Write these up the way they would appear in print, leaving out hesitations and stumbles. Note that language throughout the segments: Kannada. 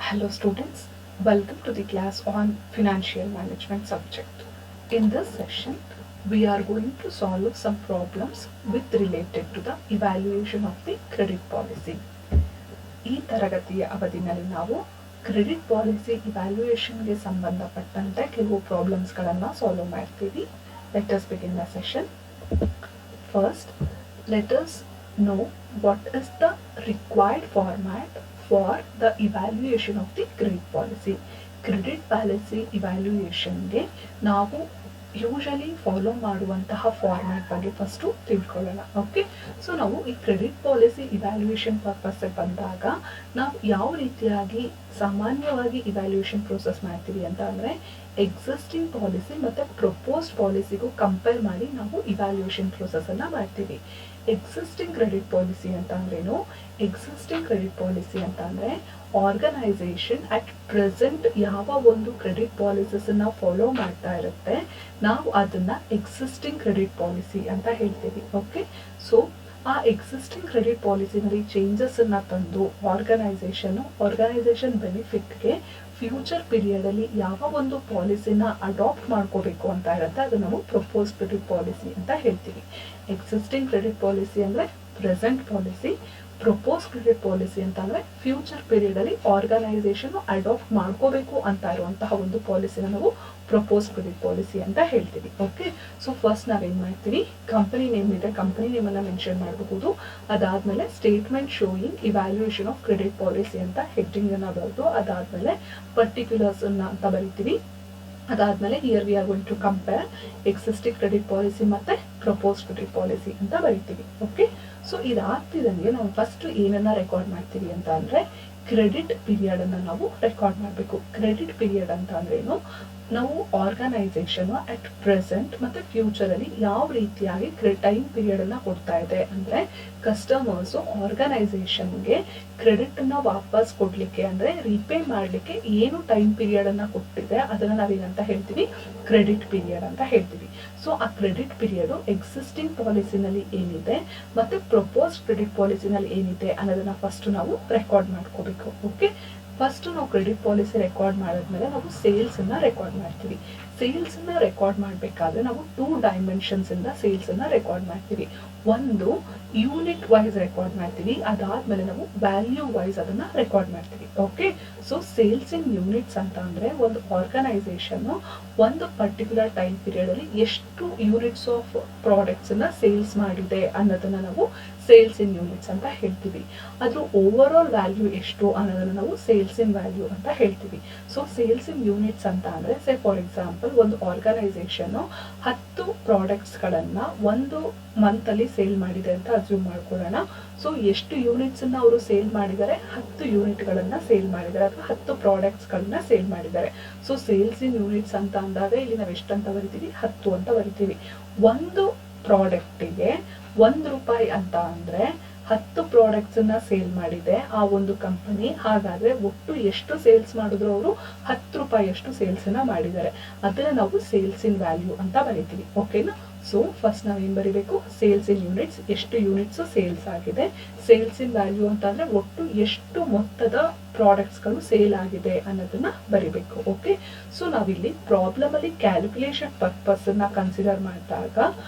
Hello students, welcome to the class on financial management subject. In this session, we are going to solve some problems with related to the evaluation of the credit policy. ಈ ತರಗತಿಯ ಅವಧಿನಲ್ಲಿ ನಾವು ಕ್ರೆಡಿಟ್ ಪಾಲಿಸಿ ಇವ್ಯಾಲ್ಯೂಯೇಷನ್ಗೆ ಸಂಬಂಧಪಟ್ಟಂತೆ ಕೆಲವು ಪ್ರಾಬ್ಲಮ್ಸ್ಗಳನ್ನು ಸಾಲ್ವ್ ಮಾಡ್ತೀವಿ. Let us begin the session. First, let us know what is the required format for the evaluation of the credit policy. Credit policy evaluationಗೆ ನಾವು ಯೂಶಲಿ ಫಾಲೋ ಮಾಡುವಂತಹ ಫಾರ್ಮ್ಯಾಟ್ ಬಗ್ಗೆ ಫಸ್ಟು ತಿಳ್ಕೊಳ್ಳೋಣ. ಓಕೆ, ಸೊ ನಾವು ಈ ಕ್ರೆಡಿಟ್ ಪಾಲಿಸಿ ಇವ್ಯಾಲ್ಯೂಯೇಷನ್ ಪರ್ಪಸ್ಗೆ ಬಂದಾಗ ನಾವು ಯಾವ ರೀತಿಯಾಗಿ ಸಾಮಾನ್ಯವಾಗಿ ಇವ್ಯಾಲ್ಯೂಯೇಷನ್ ಪ್ರೋಸೆಸ್ ಮಾಡ್ತೀವಿ ಅಂತ ಅಂದರೆ ಎಕ್ಸಿಸ್ಟಿಂಗ್ ಪಾಲಿಸಿ ಮತ್ತು ಪ್ರಪೋಸ್ಡ್ ಪಾಲಿಸಿಗೂ ಕಂಪೇರ್ ಮಾಡಿ ನಾವು ಇವ್ಯಾಲ್ಯೂಯೇಷನ್ ಪ್ರೋಸೆಸನ್ನು ಮಾಡ್ತೀವಿ. ಎಕ್ಸಿಸ್ಟಿಂಗ್ ಕ್ರೆಡಿಟ್ ಪಾಲಿಸಿ ಅಂತ ಅಂದ್ರೇನು? ಎಕ್ಸಿಸ್ಟಿಂಗ್ ಕ್ರೆಡಿಟ್ ಪಾಲಿಸಿ ಅಂತ ಅಂದರೆ ಆರ್ಗನೈಸೇಷನ್ ಅಟ್ ಪ್ರೆಸೆಂಟ್ ಯಾವ ಒಂದು ಕ್ರೆಡಿಟ್ ಪಾಲಿಸೀಸನ್ನು ಫಾಲೋ ಮಾಡ್ತಾ ಇರುತ್ತೆ, ನಾವು ಅದನ್ನು ಎಕ್ಸಿಸ್ಟಿಂಗ್ ಕ್ರೆಡಿಟ್ ಪಾಲಿಸಿ ಅಂತ ಹೇಳ್ತೀವಿ. ಓಕೆ, ಸೊ ಆ ಎಕ್ಸಿಸ್ಟಿಂಗ್ ಕ್ರೆಡಿಟ್ ಪಾಲಿಸಿನಲ್ಲಿ ಚೇಂಜಸನ್ನು ತಂದು ಆರ್ಗನೈಸೇಷನ್ ಬೆನಿಫಿಟ್ಗೆ ಫ್ಯೂಚರ್ ಪೀರಿಯಡಲ್ಲಿ ಯಾವ ಒಂದು ಪಾಲಿಸಿನ ಅಡಾಪ್ಟ್ ಮಾಡ್ಕೋಬೇಕು ಅಂತ ಇರುತ್ತೆ ಅದು ನಾವು ಪ್ರಪೋಸ್ ಕ್ರೆಡಿಟ್ ಪಾಲಿಸಿ ಅಂತ ಹೇಳ್ತೀವಿ. ಎಕ್ಸಿಸ್ಟಿಂಗ್ ಕ್ರೆಡಿಟ್ ಪಾಲಿಸಿ ಅಂದರೆ present policy, propose credit policy ಅಂತ ಅಂದರೆ ಫ್ಯೂಚರ್ ಪೀರಿಯಡಲ್ಲಿ ಆರ್ಗನೈಸೇಷನ್ ಅಡಾಪ್ಟ್ ಮಾಡ್ಕೋಬೇಕು ಅಂತ ಇರುವಂತಹ ಒಂದು ಪಾಲಿಸಿನ ನಾವು ಪ್ರಪೋಸ್ ಕ್ರೆಡಿಟ್ ಪಾಲಿಸಿ ಅಂತ ಹೇಳ್ತೀವಿ. ಓಕೆ, ಸೊ ಫಸ್ಟ್ ನಾವೇನು ಮಾಡ್ತೀವಿ, ಕಂಪನಿ ನೇಮ್ ಇದೆ, ಕಂಪನಿ ನೇಮನ್ನು ಮೆನ್ಷನ್ ಮಾಡಬಹುದು. ಅದಾದಮೇಲೆ statement showing evaluation of credit policy ಅಂತ ಹೆಡ್ಡಿಂಗನ್ನು ಬರೆದು ಅದಾದಮೇಲೆ ಪರ್ಟಿಕ್ಯುಲರ್ಸ್ ಅಂತ ಬರಿತೀವಿ. ಅದಾದಮೇಲೆ here we are going to compare existing credit policy ಮತ್ತು ಪ್ರಪೋಸ್ ಕ್ರೆಡಿಟ್ ಪಾಲಿಸಿ ಅಂತ ಬರಿತೀವಿ. ಓಕೆ, ಸೊ ಇದಾಗ್ತಿದಂಗೆ ನಾವು ಫಸ್ಟ್ ಏನನ್ನ ರೆಕಾರ್ಡ್ ಮಾಡ್ತೀವಿ ಅಂತ ಅಂದರೆ ಕ್ರೆಡಿಟ್ ಪೀರಿಯಡನ್ನು ನಾವು ರೆಕಾರ್ಡ್ ಮಾಡಬೇಕು. ಕ್ರೆಡಿಟ್ ಪೀರಿಯಡ್ ಅಂತ ಅಂದ್ರೇನು? ನಾವು ಆರ್ಗನೈಸೇಷನ್ ಅಟ್ ಪ್ರೆಸೆಂಟ್ ಮತ್ತು ಫ್ಯೂಚರಲ್ಲಿ ಯಾವ ರೀತಿಯಾಗಿ ಟೈಮ್ ಪೀರಿಯಡನ್ನು ಕೊಡ್ತಾ ಇದೆ ಅಂದರೆ ಕಸ್ಟಮರ್ಸು ಆರ್ಗನೈಸೇಷನ್ಗೆ ಕ್ರೆಡಿಟನ್ನು ವಾಪಸ್ ಕೊಡಲಿಕ್ಕೆ ಅಂದರೆ ರೀಪೇ ಮಾಡಲಿಕ್ಕೆ ಏನು ಟೈಮ್ ಪೀರಿಯಡನ್ನು ಕೊಟ್ಟಿದೆ ಅದನ್ನು ನಾವೇನಂತ ಹೇಳ್ತೀವಿ? ಕ್ರೆಡಿಟ್ ಪೀರಿಯಡ್ ಅಂತ ಹೇಳ್ತೀವಿ. ಸೊ ಆ ಕ್ರೆಡಿಟ್ ಪೀರಿಯಡು ಎಕ್ಸಿಸ್ಟಿಂಗ್ ಪಾಲಿಸಿನಲ್ಲಿ ಏನಿದೆ ಮತ್ತು ಪ್ರಪೋಸ್ಡ್ ಕ್ರೆಡಿಟ್ ಪಾಲಿಸಿನಲ್ಲಿ ಏನಿದೆ ಅನ್ನೋದನ್ನು ಫಸ್ಟ್ ನಾವು ರೆಕಾರ್ಡ್ ಮಾಡ್ಕೋಬೇಕು. ಓಕೆ, ಫಸ್ಟ್ ನಾವು ಕ್ರೆಡಿಟ್ ಪಾಲಿಸಿ ರೆಕಾರ್ಡ್ ಮಾಡಿದ್ಮೇಲೆ ನಾವು ಸೇಲ್ಸನ್ನು ರೆಕಾರ್ಡ್ ಮಾಡ್ತೀವಿ. ಸೇಲ್ಸನ್ನು ರೆಕಾರ್ಡ್ ಮಾಡಬೇಕಾದ್ರೆ ನಾವು 2 ಡೈಮೆನ್ಷನ್ಸಿಂದ ಸೇಲ್ಸನ್ನು ರೆಕಾರ್ಡ್ ಮಾಡ್ತೀವಿ. ಒಂದು ಯೂನಿಟ್ ವೈಸ್ ರೆಕಾರ್ಡ್ ಮಾಡ್ತೀವಿ, ಅದಾದಮೇಲೆ ನಾವು ವ್ಯಾಲ್ಯೂ ವೈಸ್ ಅದನ್ನು ರೆಕಾರ್ಡ್ ಮಾಡ್ತೀವಿ. Okay, so sales in units ಅಂತ ಅಂದರೆ ಒಂದು ಆರ್ಗನೈಸೇಷನ್ನು ಒಂದು ಪರ್ಟಿಕ್ಯುಲರ್ ಟೈಮ್ ಪೀರಿಯಡಲ್ಲಿ ಎಷ್ಟು ಯೂನಿಟ್ಸ್ ಆಫ್ ಪ್ರಾಡಕ್ಟ್ಸನ್ನು ಸೇಲ್ಸ್ ಮಾಡಿದೆ ಅನ್ನೋದನ್ನು ನಾವು ಸೇಲ್ಸ್ ಇನ್ ಯೂನಿಟ್ಸ್ ಅಂತ ಹೇಳ್ತೀವಿ. ಅದ್ರ ಓವರ್ ಆಲ್ ವ್ಯಾಲ್ಯೂ ಎಷ್ಟು ಅನ್ನೋದನ್ನು ನಾವು ಸೇಲ್ಸ್ ಇನ್ ವ್ಯಾಲ್ಯೂ ಅಂತ ಹೇಳ್ತೀವಿ. ಸೊ ಸೇಲ್ಸ್ ಇನ್ ಯೂನಿಟ್ಸ್ ಅಂತ ಅಂದರೆ ಸೇ ಫಾರ್ ಎಕ್ಸಾಂಪಲ್ ಒಂದು ಆರ್ಗನೈಸೇಷನ್ನು 10 ಪ್ರಾಡಕ್ಟ್ಸ್ಗಳನ್ನು ಒಂದು ಮಂತಲ್ಲಿ ಸೇಲ್ ಮಾಡಿದೆ ಅಂತ ಅಸ್ಯೂಮ್ ಮಾಡ್ಕೊಳ್ಳೋಣ. ಸೊ ಎಷ್ಟು ಯೂನಿಟ್ಸನ್ನು ಅವರು ಸೇಲ್ ಮಾಡಿದ್ದಾರೆ? 10 ಯೂನಿಟ್ಗಳನ್ನು ಸೇಲ್ ಮಾಡಿದ್ದಾರೆ ಅಥವಾ 10 ಪ್ರಾಡಕ್ಟ್ಸ್ಗಳನ್ನ ಸೇಲ್ ಮಾಡಿದ್ದಾರೆ. ಸೊ ಸೇಲ್ಸ್ ಇನ್ ಯೂನಿಟ್ಸ್ ಅಂತ ಅಂದಾಗ ಇಲ್ಲಿ ನಾವು ಎಷ್ಟಂತ ಬರಿತೀವಿ? 10 ಅಂತ ಬರಿತೀವಿ. ಒಂದು ಪ್ರಾಡಕ್ಟಿಗೆ ₹1 ಅಂತ ಅಂದರೆ 10 ಪ್ರಾಡಕ್ಟ್ಸನ್ನು ಸೇಲ್ ಮಾಡಿದೆ ಆ ಒಂದು ಕಂಪನಿ. ಹಾಗಾದರೆ ಒಟ್ಟು ಎಷ್ಟು ಸೇಲ್ಸ್ ಮಾಡಿದ್ರು ಅವರು? ₹10 ಅಷ್ಟು ಸೇಲ್ಸನ್ನು ಮಾಡಿದ್ದಾರೆ. ಅದನ್ನು ನಾವು ಸೇಲ್ಸ್ ಇನ್ ವ್ಯಾಲ್ಯೂ ಅಂತ ಬರಿತೀವಿ. ಓಕೆನಾ? ಸೊ ಫಸ್ಟ್ ನಾವೇನು ಬರಿಬೇಕು? ಸೇಲ್ಸ್ ಇನ್ ಯೂನಿಟ್ಸ್, ಎಷ್ಟು ಯೂನಿಟ್ಸ್ ಸೇಲ್ಸ್ ಆಗಿದೆ. ಸೇಲ್ಸ್ ಇನ್ ವ್ಯಾಲ್ಯೂ ಅಂತ ಅಂದರೆ ಒಟ್ಟು ಎಷ್ಟು ಮೊತ್ತದ ಪ್ರಾಡಕ್ಟ್ಸ್ಗಳು ಸೇಲ್ ಆಗಿದೆ ಅನ್ನೋದನ್ನ ಬರಿಬೇಕು. ಓಕೆ, ಸೊ ನಾವಿಲ್ಲಿ ಪ್ರಾಬ್ಲಮಲ್ಲಿ ಕ್ಯಾಲ್ಕುಲೇಷನ್ ಪರ್ಪಸ್ಸನ್ನು ಕನ್ಸಿಡರ್ ಮಾಡಿದಾಗ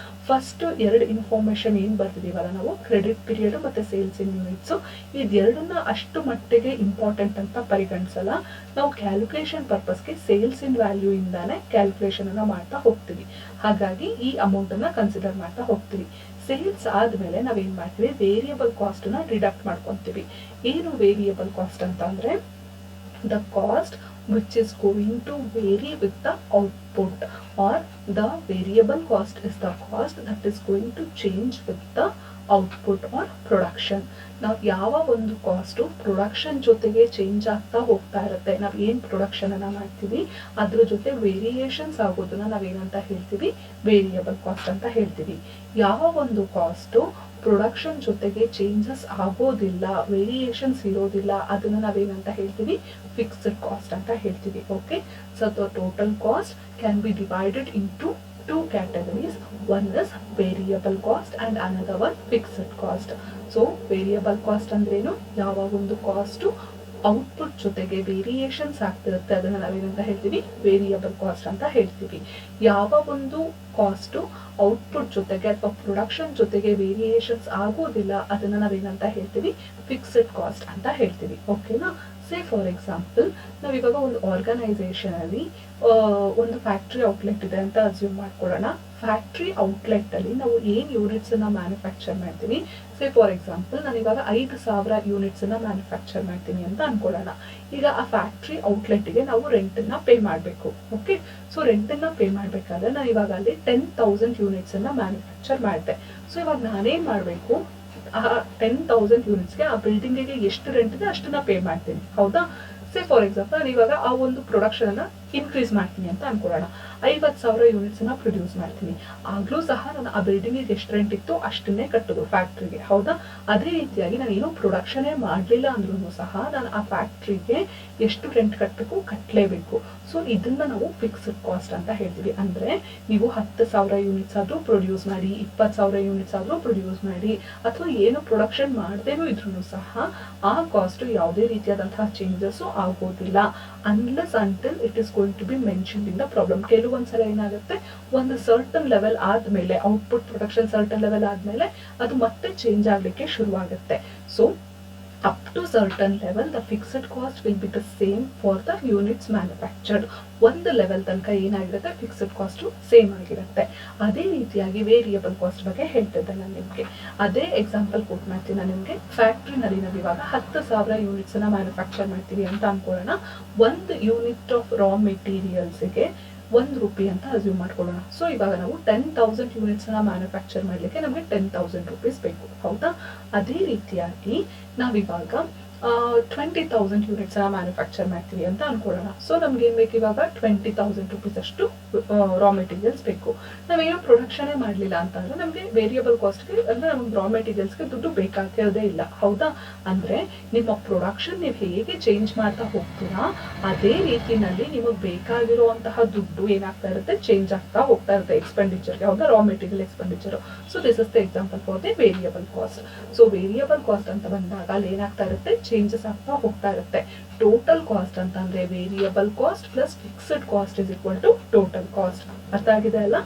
ಫಸ್ಟ್ 2 ಇನ್ಫಾರ್ಮೇಷನ್ ಏನು ಬರ್ತಿದ್ದೀವಲ್ಲ ನಾವು, ಕ್ರೆಡಿಟ್ ಪೀರಿಯಡ್ ಮತ್ತು ಸೇಲ್ಸ್ ಇನ್ ಯೂನಿಟ್ಸು, ಇದೆರಡನ್ನ ಅಷ್ಟು ಮಟ್ಟಿಗೆ ಇಂಪಾರ್ಟೆಂಟ್ ಅಂತ ಪರಿಗಣಿಸಲ್ಲ. ನಾವು ಕ್ಯಾಲ್ಕುಲೇಷನ್ ಪರ್ಪಸ್ಗೆ ಸೇಲ್ಸ್ ಇನ್ ವ್ಯಾಲ್ಯೂ ಇಂದಾನೆ ಕ್ಯಾಲ್ಕುಲೇಷನನ್ನು ಮಾಡ್ತಾ ಹೋಗ್ತೀವಿ. ಹಾಗಾಗಿ ಈ ಅಮೌಂಟನ್ನು ಕನ್ಸಿಡರ್ ಮಾಡ್ತಾ ಹೋಗ್ತೀವಿ. ಸೇಲ್ಸ್ ಆದಮೇಲೆ ನಾವೇನು ಮಾಡ್ತೀವಿ? ವೇರಿಯಬಲ್ ಕಾಸ್ಟನ್ನು ಡಿಡಕ್ಟ್ ಮಾಡ್ಕೊತೀವಿ. ಏನು ವೇರಿಯಬಲ್ ಕಾಸ್ಟ್ ಅಂತ ಅಂದರೆ the cost which is going to vary with the output, or the variable cost is the cost that is going to change with the output or production. ನಾವು ಯಾವ ಒಂದು ಕಾಸ್ಟು ಪ್ರೊಡಕ್ಷನ್ ಜೊತೆಗೆ ಚೇಂಜ್ ಆಗ್ತಾ ಹೋಗ್ತಾ ಇರುತ್ತೆ. ನಾವು ಏನು ಪ್ರೊಡಕ್ಷನನ್ನು ಮಾಡ್ತೀವಿ ಅದ್ರ ಜೊತೆ ವೇರಿಯೇಷನ್ಸ್ ಆಗೋದನ್ನ ನಾವೇನಂತ ಹೇಳ್ತೀವಿ? ವೇರಿಯಬಲ್ ಕಾಸ್ಟ್ ಅಂತ ಹೇಳ್ತೀವಿ. ಯಾವ ಒಂದು ಕಾಸ್ಟು ಪ್ರೊಡಕ್ಷನ್ ಜೊತೆಗೆ ಚೇಂಜಸ್ ಆಗೋದಿಲ್ಲ, ವೇರಿಯೇಷನ್ಸ್ ಇರೋದಿಲ್ಲ, ಅದನ್ನು ನಾವೇನಂತ ಹೇಳ್ತೀವಿ? ಫಿಕ್ಸ್ಡ್ ಕಾಸ್ಟ್ ಅಂತ ಹೇಳ್ತೀವಿ. Okay, so the total cost can be divided into 2 categories. One is variable cost and another one fixed cost. So variable cost ಅಂದ್ರೇನು? ಯಾವ ಒಂದು ಕಾಸ್ಟು ಔಟ್ಪುಟ್ ಜೊತೆಗೆ ವೇರಿಯೇಷನ್ಸ್ ಆಗ್ತಿರುತ್ತೆ, ಅದನ್ನ ನಾವೇನಂತ ಹೇಳ್ತೀವಿ, ವೇರಿಯಬಲ್ ಕಾಸ್ಟ್ ಅಂತ ಹೇಳ್ತೀವಿ. ಯಾವ ಒಂದು ಕಾಸ್ಟ್ ಔಟ್ಪುಟ್ ಜೊತೆಗೆ ಅಥವಾ ಪ್ರೊಡಕ್ಷನ್ ಜೊತೆಗೆ ವೇರಿಯೇಷನ್ಸ್ ಆಗೋದಿಲ್ಲ ಅದನ್ನ ನಾವೇನಂತ ಹೇಳ್ತೀವಿ, ಫಿಕ್ಸ್ಡ್ ಕಾಸ್ಟ್ ಅಂತ ಹೇಳ್ತೀವಿ. ಓಕೆನಾ. ಸೇ ಫಾರ್ ಎಕ್ಸಾಂಪಲ್, ನಾವಿವಾಗ ಒಂದು ಆರ್ಗನೈಸೇಷನ್ ಅಲ್ಲಿ ಒಂದು ಫ್ಯಾಕ್ಟ್ರಿ ಔಟ್ಲೆಟ್ ಇದೆ ಅಂತ ಅಸ್ಯೂಮ್ ಮಾಡ್ಕೊಳ್ಳೋಣ. ಫ್ಯಾಕ್ಟ್ರಿ ಔಟ್ಲೆಟ್ ಅಲ್ಲಿ ನಾವು ಏನ್ ಯೂನಿಟ್ಸ್ ಅನ್ನ ಮ್ಯಾನುಫ್ಯಾಕ್ಚರ್ ಮಾಡ್ತೀವಿ, ಸೇ ಫಾರ್ ಎಕ್ಸಾಂಪಲ್ ನಾನಿವಾಗ 5,000 ಯೂನಿಟ್ಸ್ ಅನ್ನ ಮ್ಯಾನುಫ್ಯಾಕ್ಚರ್ ಮಾಡ್ತೀನಿ ಅಂತ ಅನ್ಕೊಳ್ಳೋಣ. ಈಗ ಆ ಫ್ಯಾಕ್ಟ್ರಿ ಔಟ್ಲೆಟ್ ಗೆ ನಾವು ರೆಂಟ್ ಅನ್ನ ಪೇ ಮಾಡಬೇಕು. ಓಕೆ. ಸೊ ರೆಂಟ್ ಅನ್ನ ಪೇ ಮಾಡ್ಬೇಕಾದ್ರೆ ನಾನು ಇವಾಗ ಅಲ್ಲಿ 10,000 ಯೂನಿಟ್ಸ್ ಅನ್ನ ಮ್ಯಾನುಫ್ಯಾಕ್ಚರ್ ಮಾಡಿದೆ. ಸೊ ಇವಾಗ ನಾನೇನ್ ಮಾಡ್ಬೇಕು, ಆ 10,000 ಯೂನಿಟ್ಸ್ಗೆ ಆ ಬಿಲ್ಡಿಂಗ್ ಗೆ ಎಷ್ಟು ರೆಂಟ್ ಇದೆ ಅಷ್ಟನ್ನ ಪೇ ಮಾಡ್ತೀನಿ. ಹೌದಾ. ಸೇ ಫಾರ್ ಎಕ್ಸಾಂಪಲ್ ನಾನು ಇವಾಗ ಆ ಒಂದು ಪ್ರೊಡಕ್ಷನ್ ಅನ್ನ ಇನ್ಕ್ರೀಸ್ ಮಾಡ್ತೀನಿ ಅಂತ ಅನ್ಕೊಳ್ಳೋಣ. 50,000 ಯೂನಿಟ್ಸ್ ಅನ್ನ ಪ್ರೊಡ್ಯೂಸ್ ಮಾಡ್ತೀನಿ. ಆಗ್ಲೂ ಸಹ ನಾನು ಆ ಬಿಲ್ಡಿಂಗ್ ಎಷ್ಟು ರೆಂಟ್ ಇತ್ತು ಅಷ್ಟನ್ನೇ ಕಟ್ಟೋದು ಫ್ಯಾಕ್ಟ್ರಿಗೆ. ಹೌದಾ. ಅದೇ ರೀತಿಯಾಗಿ ನಾನು ಏನೋ ಪ್ರೊಡಕ್ಷನ್ ಮಾಡಲಿಲ್ಲ ಅಂದ್ರೂ ಸಹ ನಾನು ಆ ಫ್ಯಾಕ್ಟ್ರಿಗೆ ಎಷ್ಟು ರೆಂಟ್ ಕಟ್ಟಬೇಕು, ಕಟ್ಟಲೇಬೇಕು. ಸೊ ಇದನ್ನ ನಾವು ಫಿಕ್ಸ್ಡ್ ಕಾಸ್ಟ್ ಅಂತ ಹೇಳ್ತೀವಿ. ಅಂದ್ರೆ ನೀವು 10,000 ಯೂನಿಟ್ಸ್ ಆದ್ರೂ ಪ್ರೊಡ್ಯೂಸ್ ಮಾಡಿ, 20,000 ಯೂನಿಟ್ಸ್ ಆದ್ರೂ ಪ್ರೊಡ್ಯೂಸ್ ಮಾಡಿ, ಅಥವಾ ಏನು ಪ್ರೊಡಕ್ಷನ್ ಮಾಡದೇನೂ ಇದ್ರೂ ಸಹ ಆ ಕಾಸ್ಟ್ ಯಾವುದೇ ರೀತಿಯಾದಂತಹ ಚೇಂಜಸ್ ಆಗೋದಿಲ್ಲ, unless until it is going to be mentioned in the problem. ಕೆಲವೊಂದ್ಸಲ ಏನಾಗುತ್ತೆ, ಒಂದು ಸರ್ಟನ್ ಲೆವೆಲ್ ಆದ್ಮೇಲೆ, ಔಟ್ಪುಟ್ ಪ್ರೊಡಕ್ಷನ್ ಸರ್ಟನ್ ಲೆವೆಲ್ ಆದ್ಮೇಲೆ ಅದು ಮತ್ತೆ ಚೇಂಜ್ ಆಗ್ಲಿಕ್ಕೆ ಶುರುವಾಗುತ್ತೆ. So up to certain level the fixed cost will be the same for the units manufactured. ಒಂದು ಲೆವೆಲ್ ತನಕ ಏನಾಗಿರುತ್ತೆ, ಫಿಕ್ಸ್ಡ್ ಕಾಸ್ಟ್ ಸೇಮ್ ಆಗಿರುತ್ತೆ. ಅದೇ ರೀತಿಯಾಗಿ ವೇರಿಯಬಲ್ ಕಾಸ್ಟ್ ಬಗ್ಗೆ ಹೇಳ್ತಿದ್ದೆ ನಾನು ನಿಮ್ಗೆ. ಅದೇ ಎಕ್ಸಾಂಪಲ್ ಕೊಟ್ಟು ಮಾಡ್ತೀನಿ ನಾನು ನಿಮ್ಗೆ. ಫ್ಯಾಕ್ಟ್ರಿನಲ್ಲಿ ನಾವು ಇವಾಗ 10,000 ಯೂನಿಟ್ಸ್ ಅನ್ನ ಮ್ಯಾನುಫ್ಯಾಕ್ಚರ್ ಮಾಡ್ತೀವಿ ಅಂತ ಅನ್ಕೊಳ್ಳೋಣ. ಒಂದು ಯೂನಿಟ್ ಆಫ್ ರಾ ಮೆಟೀರಿಯಲ್ಸ್ಗೆ ₹1 ಅಂತ ಅಸ್ಯೂಮ್ ಮಾಡ್ಕೊಳ್ಳೋಣ. ಸೊ ಇವಾಗ ನಾವು 10,000 ಯೂನಿಟ್ಸ್ ನ ಮ್ಯಾನುಫ್ಯಾಕ್ಚರ್ ಮಾಡ್ಲಿಕ್ಕೆ ನಮಗೆ 10,000 ರೂಪೀಸ್ ಬೇಕು. ಹೌದಾ. ಅದೇ ರೀತಿಯಾಗಿ ನಾವಿವಾಗ 20,000 ಯೂನಿಟ್ಸ್ ನ ಮ್ಯಾನುಫ್ಯಾಕ್ಚರ್ ಮಾಡ್ತೀವಿ ಅಂತ ಅನ್ಕೊಳ್ಳೋಣ. ಸೊ ನಮ್ಗೆ ಏನ್ ಬೇಕು, ಇವಾಗ 20,000 ರೂಪೀಸ್ ಅಷ್ಟು ರಾ ಮೆಟೀರಿಯಲ್ಸ್ ಬೇಕು. ನಾವೇನೋ ಪ್ರೊಡಕ್ಷನ್ ಮಾಡಲಿಲ್ಲ ಅಂತಂದ್ರೆ ನಮ್ಗೆ ವೇರಿಯಬಲ್ ಕಾಸ್ಟ್ಗೆ, ಅಂದ್ರೆ ನಮ್ಗೆ ರಾ ಮೆಟೀರಿಯಲ್ಸ್ಗೆ ದುಡ್ಡು ಬೇಕಾಗಿರೋದೇ ಇಲ್ಲ. ಹೌದಾ. ಅಂದ್ರೆ ನಿಮ್ಮ ಪ್ರೊಡಕ್ಷನ್ ನೀವು ಹೇಗೆ ಚೇಂಜ್ ಮಾಡ್ತಾ ಹೋಗ್ತೀರಾ ಅದೇ ರೀತಿನಲ್ಲಿ ನಿಮಗೆ ಬೇಕಾಗಿರುವಂತಹ ದುಡ್ಡು ಏನಾಗ್ತಾ ಇರುತ್ತೆ, ಚೇಂಜ್ ಆಗ್ತಾ ಹೋಗ್ತಾ ಇರುತ್ತೆ ಎಕ್ಸ್ಪೆಂಡಿಚರ್ಗೆ. ಹೌದಾ. Raw material expenditure. So this is the example for the variable cost. So variable cost ಅಂತ ಬಂದಾಗ ಅಲ್ಲಿ ಏನಾಗ್ತಾ ಇರುತ್ತೆ, ಚೇಂಜಸ್ ಆಗ್ತಾ ಹೋಗ್ತಾ ಇರುತ್ತೆ. ಟೋಟಲ್ ಕಾಸ್ಟ್ ಅಂತಂದ್ರೆ variable cost plus fixed cost is equal to total cost. ಅರ್ಥ ಆಗಿದೆ ಅಲ್ಲ.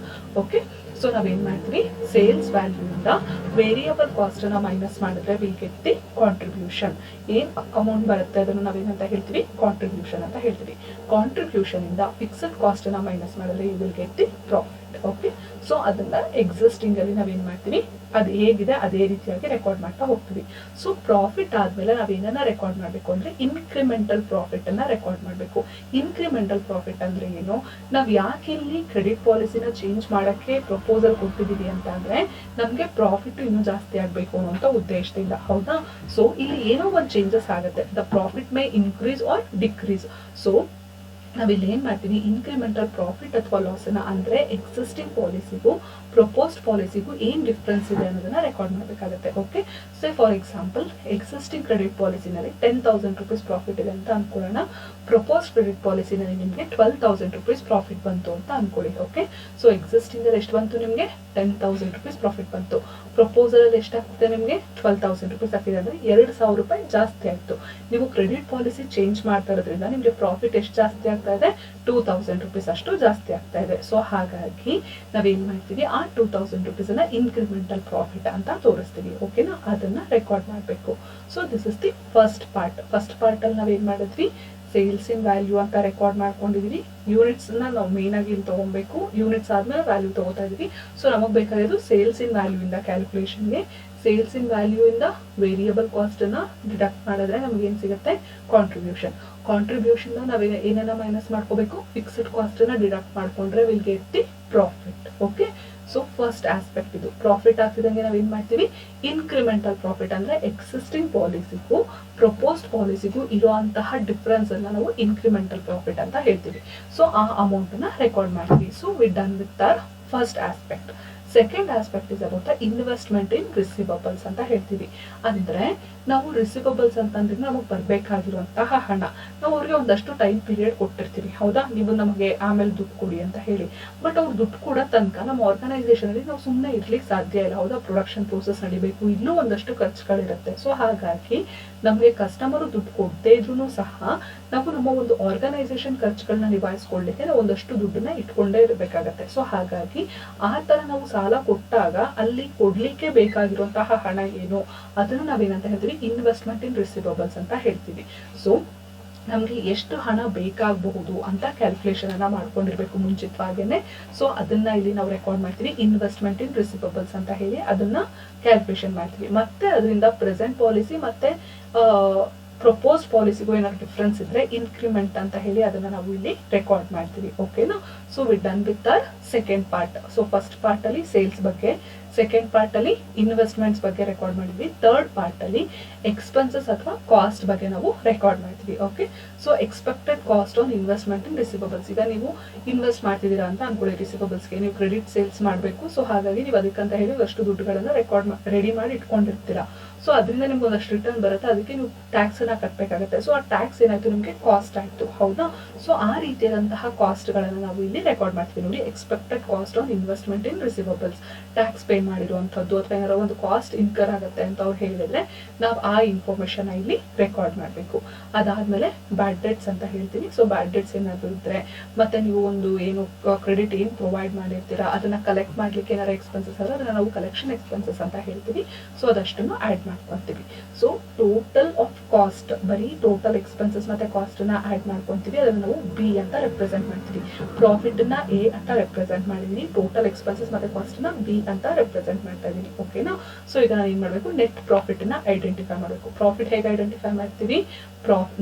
ಓಕೆ. ಸೊ ನಾವೇನ್ ಮಾಡ್ತೀವಿ, ಸೇಲ್ಸ್ ವ್ಯಾಲ್ಯೂ ಇಂದ ವೇರಿಯಬಲ್ ಕಾಸ್ಟ್ ಅನ್ನ ಮೈನಸ್ ಮಾಡಿದ್ರೆ ವಿಲ್ ಗೆಟ್ ದಿ ಕಾಂಟ್ರಿಬ್ಯೂಷನ್. ಏನ್ ಅಮೌಂಟ್ ಬರುತ್ತೆ ಅದನ್ನು ನಾವೇನಂತ ಹೇಳ್ತೀವಿ, ಕಾಂಟ್ರಿಬ್ಯೂಷನ್ ಅಂತ ಹೇಳ್ತೀವಿ. ಕಾಂಟ್ರಿಬ್ಯೂಷನ್ ಇಂದ ಫಿಕ್ಸ್ಡ್ ಕಾಸ್ಟ್ ಅನ್ನ ಮೈನಸ್ ಮಾಡಿದ್ರೆ you will get the profit. Okay. So ಅದನ್ನ ಎಕ್ಸಿಸ್ಟಿಂಗ್ ಅಲ್ಲಿ ನಾವೇನ್ ಮಾಡ್ತೀವಿ, ಅದು ಹೇಗಿದೆ ಅದೇ ರೀತಿಯಾಗಿ ರೆಕಾರ್ಡ್ ಮಾಡ್ತಾ ಹೋಗ್ತೀವಿ. ಸೊ ಪ್ರಾಫಿಟ್ ಆದ್ಮೇಲೆ ನಾವೇನನ್ನ ರೆಕಾರ್ಡ್ ಮಾಡ್ಬೇಕು ಅಂದ್ರೆ ಇನ್ಕ್ರಿಮೆಂಟಲ್ ಪ್ರಾಫಿಟ್ ಅನ್ನ ರೆಕಾರ್ಡ್ ಮಾಡ್ಬೇಕು. ಇನ್ಕ್ರಿಮೆಂಟಲ್ ಪ್ರಾಫಿಟ್ ಅಂದ್ರೆ ಏನು, ನಾವ್ ಯಾಕೆ ಇಲ್ಲಿ ಕ್ರೆಡಿಟ್ ಪಾಲಿಸಿನ ಚೇಂಜ್ ಮಾಡಕ್ಕೆ ಪ್ರಪೋಸಲ್ ಕೊಟ್ಟಿದೀವಿ ಅಂತ ಅಂದ್ರೆ ನಮ್ಗೆ ಪ್ರಾಫಿಟ್ ಇನ್ನೂ ಜಾಸ್ತಿ ಆಗ್ಬೇಕು ಅನ್ನೋ ಉದ್ದೇಶದಿಂದ. ಹೌದಾ. ಸೊ ಇಲ್ಲಿ ಏನೋ ಒಂದು ಚೇಂಜಸ್ ಆಗುತ್ತೆ, the profit May increase R decrease. So ನಾವಿಲ್ಲಿ ಏನ್ ಮಾಡ್ತೀವಿ, ಇನ್ಕ್ರಿಮೆಂಟಲ್ ಪ್ರಾಫಿಟ್ ಅಥವಾ ಲಾಸ್ ಅನ್ನ, ಅಂದ್ರೆ ಎಕ್ಸಿಸ್ಟಿಂಗ್ ಪಾಲಿಸಿಗೂ ಪ್ರಪೋಸ್ಡ್ ಪಾಲಿಸಿಗೂ ಏನ್ ಡಿಫ್ರೆನ್ಸ್ ಇದೆ ಅನ್ನೋದನ್ನ ರೆಕಾರ್ಡ್ ಮಾಡಬೇಕಾಗುತ್ತೆ. Okay. So for example existing credit ಪಾಲಿಸಿನಲ್ಲಿ 10,000 ರೂಪೀಸ್ ಪ್ರಾಫಿಟ್ ಇದೆ ಅಂತ ಅನ್ಕೊಳ್ಳೋಣ. ಪ್ರಪೋಸ್ಡ್ ಕ್ರೆಡಿಟ್ ಪಾಲಿಸಿನಲ್ಲಿ ನಿಮಗೆ 12,000 ರೂಪೀಸ್ ಪ್ರಾಫಿಟ್ ಬಂತು ಅಂತ ಅನ್ಕೊಳ್ಳಿ. ಓಕೆ. ಸೊ ಎಕ್ಸಿಸ್ಟಿಂಗ್ ಅಲ್ಲಿ ಎಷ್ಟು ಬಂತು, ನಿಮಗೆ 10,000 ರೂಪೀಸ್ ಪ್ರಾಫಿಟ್ ಬಂತು. ಪ್ರಪೋಸಲ್ ಅಲ್ಲಿ ಎಷ್ಟಾಗ್ತದೆ, ನಿಮಗೆ 12,000 ರೂಪೀಸ್ ಆಗ್ತಿದೆ, ಅಂದ್ರೆ 2,000 ರೂಪಾಯಿ ಜಾಸ್ತಿ ಆಯ್ತು. ನೀವು ಕ್ರೆಡಿಟ್ ಪಾಲಿಸಿ ಚೇಂಜ್ ಮಾಡ್ತಾ ಇರೋದ್ರಿಂದ ನಿಮ್ಗೆ ಪ್ರಾಫಿಟ್ ಎಷ್ಟು ಜಾಸ್ತಿ ಆಗ್ತಾ ಇದೆ, 2,000 ರೂಪೀಸ್ ಅಷ್ಟು ಜಾಸ್ತಿ ಆಗ್ತಾ ಇದೆ. ಸೊ ಹಾಗಾಗಿ ನಾವೇನ್ ಮಾಡ್ತೀವಿ, ಆ 2,000 ರೂಪೀಸ್ ಅನ್ನ ಇನ್ಕ್ರಿಮೆಂಟಲ್ ಪ್ರಾಫಿಟ್ ಅಂತ ತೋರಿಸ್ತೀವಿ. ಓಕೆನಾ. ಅದನ್ನ ರೆಕಾರ್ಡ್ ಮಾಡ್ಬೇಕು. So this is the first part. First part ಅಲ್ಲಿ ನಾವೇನ್ ಮಾಡಿದ್ವಿ, ಸೇಲ್ಸ್ ಇನ್ ವ್ಯಾಲ್ಯೂ ಅಂತ ರೆಕಾರ್ಡ್ ಮಾಡ್ಕೊಂಡಿದೀವಿ. ಯೂನಿಟ್ಸ್ ನಾವು ಮೇನ್ ಆಗಿ ಇಲ್ಲಿ ತಗೊಬೇಕು. ಯೂನಿಟ್ಸ್ ಆದ್ಮೇಲೆ ವ್ಯಾಲ್ಯೂ ತಗೋತಾ ಇದೀವಿ. ಸೊ ನಮಗ್ ಬೇಕಾಗಿರೋದು ಸೇಲ್ಸ್ ಇನ್ ವ್ಯಾಲ್ಯೂ ಇಂದ ಕ್ಯಾಲ್ಕುಲೇಷನ್ಗೆ. ಸೇಲ್ಸ್ ಇನ್ ವ್ಯಾಲ್ಯೂ ಇಂದ ವೇರಿಯಬಲ್ ಕಾಸ್ಟ್ ಅನ್ನ ಡಿಡಕ್ಟ್ ಮಾಡಿದ್ರೆ ನಮ್ಗೆ ಏನ್ ಸಿಗುತ್ತೆ, ಕಾಂಟ್ರಿಬ್ಯೂಷನ್. ಕಾಂಟ್ರಿಬ್ಯೂಷನ್ ನಾವ್ ಏನನ್ನ ಮೈನಸ್ ಮಾಡ್ಕೋಬೇಕು, ಫಿಕ್ಸ್ಡ್ ಕಾಸ್ಟ್ ಅನ್ನ ಡಿಡಕ್ಟ್ ಮಾಡ್ಕೊಂಡ್ರೆ will get the profit. Okay. So first aspect ಇದು. ಪ್ರಾಫಿಟ್ ಆಗ್ತಿದಂಗೆ ನಾವ್ ಏನ್ ಮಾಡ್ತೀವಿ, ಇನ್ಕ್ರಿಮೆಂಟಲ್ ಪ್ರಾಫಿಟ್ ಅಂದ್ರೆ ಎಕ್ಸಿಸ್ಟಿಂಗ್ ಪಾಲಿಸಿಗೂ ಪ್ರಪೋಸ್ಡ್ ಪಾಲಿಸಿಗೂ ಇರುವಂತಹ ಡಿಫರೆನ್ಸ್ ಅನ್ನ ನಾವು ಇನ್ಕ್ರಿಮೆಂಟಲ್ ಪ್ರಾಫಿಟ್ ಅಂತ ಹೇಳ್ತೀವಿ. ಸೊ ಆ ಅಮೌಂಟ್ ಅನ್ನ ರೆಕಾರ್ಡ್ ಮಾಡ್ತೀವಿ. So we done with our first aspect. Second aspect is about investment in receivables ಅಂತ ಹೇಳ್ತೀವಿ. ಅಂದ್ರೆ ನಾವು ರಿಸಿವಬಲ್ಸ್ ಅಂತಂದ್ರೆ ನಮಗೆ ಬರ್ಬೇಕಾಗಿರುವಂತಹ ಹಣ, ನಾವು ಅವ್ರಿಗೆ ಅವ್ರಿಗೆ ಒಂದಷ್ಟು ಟೈಮ್ ಪೀರಿಯಡ್ ಕೊಟ್ಟಿರ್ತೀವಿ, ಹೌದಾ, ನೀವು ನಮಗೆ ಆಮೇಲೆ ದುಡ್ಡು ಕೊಡಿ ಅಂತ ಹೇಳಿ. ಬಟ್ ಅವ್ರು ದುಡ್ಡು ಕೊಡೋ ತನಕ ನಮ್ಮ ಆರ್ಗನೈಸೇಷನ್ ಅಲ್ಲಿ ನಾವು ಸುಮ್ಮನೆ ಇರ್ಲಿಕ್ಕೆ ಸಾಧ್ಯ ಇಲ್ಲ, ಹೌದಾ. ಪ್ರೊಡಕ್ಷನ್ ಪ್ರೋಸೆಸ್ ನಡಿಬೇಕು, ಇನ್ನೂ ಒಂದಷ್ಟು ಖರ್ಚುಗಳಿರುತ್ತೆ. ಸೊ ಹಾಗಾಗಿ ನಮಗೆ ಕಸ್ಟಮರ್ ದುಡ್ಡು ಕೊಡದೇ ಇದ್ರೂ ಸಹ ನಾವು ನಮ್ಮ ಒಂದು ಆರ್ಗನೈಸೇಷನ್ ಖರ್ಚುಗಳನ್ನ ನಿಭಾಯಿಸ್ಕೊಳ್ಳಿಕ್ಕೆ ನಾವು ಒಂದಷ್ಟು ದುಡ್ಡನ್ನ ಇಟ್ಕೊಂಡೇ ಇರಬೇಕಾಗತ್ತೆ. ಸೊ ಹಾಗಾಗಿ ಆ ತರ ನಾವು ಸಾಲ ಕೊಟ್ಟಾಗ ಅಲ್ಲಿ ಕೊಡ್ಲಿಕ್ಕೆ ಬೇಕಾಗಿರುವಂತಹ ಹಣ ಏನು ಅದನ್ನ ನಾವೇನಂತ ಹೇಳ್ತೀವಿ, ಇನ್ವೆಸ್ಟ್ಮೆಂಟ್ ಇನ್ ರಿಸಿವಬಲ್ಸ್ ಅಂತ ಹೇಳ್ತೀವಿ. ಸೊ ನಮ್ಗೆ ಎಷ್ಟು ಹಣ ಬೇಕಾಗಬಹುದು ಅಂತ ಕ್ಯಾಲ್ಕುಲೇಷನ್ ಅನ್ನ ಮಾಡ್ಕೊಂಡಿರ್ಬೇಕು ಮುಂಚಿತವಾಗೇನೆ. ಸೊ ಅದನ್ನ ಇಲ್ಲಿ ನಾವು ರೆಕಾರ್ಡ್ ಮಾಡ್ತೀವಿ, ಇನ್ವೆಸ್ಟ್ಮೆಂಟ್ ಇನ್ ರಿಸಿವಬಲ್ಸ್ ಅಂತ ಹೇಳಿ ಅದನ್ನ ಕ್ಯಾಲ್ಕುಲೇಷನ್ ಮಾಡ್ತೀವಿ. ಮತ್ತೆ ಅದರಿಂದ ಪ್ರೆಸೆಂಟ್ ಪಾಲಿಸಿ ಮತ್ತೆ ಪ್ರಪೋಸ್ ಪಾಲಿಸಿಗೂ ಏನಾದ್ರು ಡಿಫ್ರೆನ್ಸ್ ಇದ್ರೆ ಇನ್ಕ್ರಿಮೆಂಟ್ ಅಂತ ಹೇಳಿ ಅದನ್ನ ನಾವು ಇಲ್ಲಿ ರೆಕಾರ್ಡ್ ಮಾಡ್ತೀವಿ. ಓಕೆನಾ. So we done with our second part. So first part ಅಲ್ಲಿ ಸೇಲ್ಸ್ ಬಗ್ಗೆ, ಸೆಕೆಂಡ್ ಪಾರ್ಟ್ ಅಲ್ಲಿ ಇನ್ವೆಸ್ಟ್ಮೆಂಟ್ಸ್ ಬಗ್ಗೆ ರೆಕಾರ್ಡ್ ಮಾಡಿದ್ವಿ. ಥರ್ಡ್ ಪಾರ್ಟ್ ಅಲ್ಲಿ ಎಕ್ಸ್ಪೆನ್ಸಸ್ ಅಥವಾ ಕಾಸ್ಟ್ ಬಗ್ಗೆ ನಾವು ರೆಕಾರ್ಡ್ ಮಾಡ್ತೀವಿ. Okay. So expected cost on investment in receivables. ಈಗ ನೀವು ಇನ್ವೆಸ್ಟ್ ಮಾಡ್ತಿದ್ದೀರಾ ಅಂತ ಅನ್ಕೊಳ್ಳಿ, ರಿಸಿವಬಲ್ಸ್ಗೆ ನೀವು ಕ್ರೆಡಿಟ್ ಸೇಲ್ಸ್ ಮಾಡಬೇಕು. ಸೊ ಹಾಗಾಗಿ ನೀವು ಅದಕ್ಕಂತ ಹೇಳಿ ಅಷ್ಟು ದುಡ್ಡುಗಳನ್ನ ರೆಡಿ ಮಾಡಿ ಇಟ್ಕೊಂಡಿರ್ತೀರಾ. ಸೊ ಅದರಿಂದ ನಿಮ್ಗೆ ಒಂದಷ್ಟು ರಿಟರ್ನ್ ಬರುತ್ತೆ, ಅದಕ್ಕೆ ನೀವು ಟ್ಯಾಕ್ಸ್ ಅನ್ನ ಕಟ್ಟಬೇಕಾಗುತ್ತೆ. ಸೊ ಆ ಟ್ಯಾಕ್ಸ್ ಏನಾಯ್ತು, ನಿಮ್ಗೆ ಕಾಸ್ಟ್ ಆಯ್ತು, ಹೌದಾ. ಸೊ ಆ ರೀತಿಯಾದಂತಹ ಕಾಸ್ಟ್ ಗಳನ್ನ ನಾವು ಇಲ್ಲಿ ರೆಕಾರ್ಡ್ ಮಾಡ್ತೀವಿ ನೋಡಿ. Expected cost on investment in receivables, tax pay ಮಾಡಿರುವಂತದ್ದು ಅಥವಾ ಏನಾರ ಒಂದು ಕಾಸ್ಟ್ ಇನ್ಕರ್ ಆಗುತ್ತೆ ಅಂತ ಅವ್ರು ಹೇಳಿದ್ರೆ ನಾವು ಆ ಇನ್ಫಾರ್ಮೇಶನ್ ಇಲ್ಲಿ ರೆಕಾರ್ಡ್ ಮಾಡಬೇಕು. ಅದಾದ್ಮೇಲೆ ಬ್ಯಾಡ್ ಡೆಟ್ಸ್ ಅಂತ ಹೇಳ್ತೀವಿ. ಸೊ ಬ್ಯಾಡ್ ಡೆಟ್ಸ್ ಏನಾದ್ರು ಇದ್ರೆ ಮತ್ತೆ ನೀವು ಒಂದು ಏನು ಕ್ರೆಡಿಟ್ ಏನ್ ಪ್ರೊವೈಡ್ ಮಾಡಿರ್ತೀರಾ ಅದನ್ನ ಕಲೆಕ್ಟ್ ಮಾಡ್ಲಿಕ್ಕೆ ಏನಾರ ಎಕ್ಸ್ಪೆನ್ಸಸ್ ಆದ್ರೆ ಅದನ್ನ ನಾವು ಕಲೆಕ್ಷನ್ ಎಕ್ಸ್ಪೆನ್ಸಸ್ ಅಂತ ಹೇಳ್ತೀವಿ. ಸೊ ಅದಷ್ಟನ್ನು ಆಡ್ ಮಾಡ್ಕೊಂತೀವಿ. ಸೊ ಟೋಟಲ್ ಆಫ್ ಕಾಸ್ಟ್, ಬರೀ ಟೋಟಲ್ ಎಕ್ಸ್ಪೆನ್ಸಸ್ ಮತ್ತೆ ಕಾಸ್ಟ್ ಅನ್ನ ಆಡ್ ಮಾಡ್ಕೊಂತೀವಿ. ಅದನ್ನ ನಾವು ಬಿ ಅಂತ ರೆಪ್ರೆಸೆಂಟ್ ಮಾಡ್ತೀವಿ. ಪ್ರಾಫಿಟ್ ನ ಎ ಅಂತ ರೆಪ್ರೆಸೆಂಟ್ ಮಾಡಿದೀನಿ, ಟೋಟಲ್ ಎಕ್ಸ್ಪೆನ್ಸಸ್ ಮತ್ತೆ ಕಾಸ್ಟ್ ನ ಬಿ ಅಂತ ರೆಪ್ರೆಸೆಂಟ್ ಮಾಡ್ತಾ ಇದೀನಿ. ಓಕೆನಾ. ಸೊ ಈಗ ನಾನು ಏನ್ ಮಾಡ್ಬೇಕು, ನೆಟ್ ಪ್ರಾಫಿಟ್ ನ ಐಡೆಂಟಿಫೈ ಮಾಡಬೇಕು. ಪ್ರಾಫಿಟ್ ಹೇಗೆ ಐಡೆಂಟಿಫೈ ಮಾಡ್ತೀವಿ,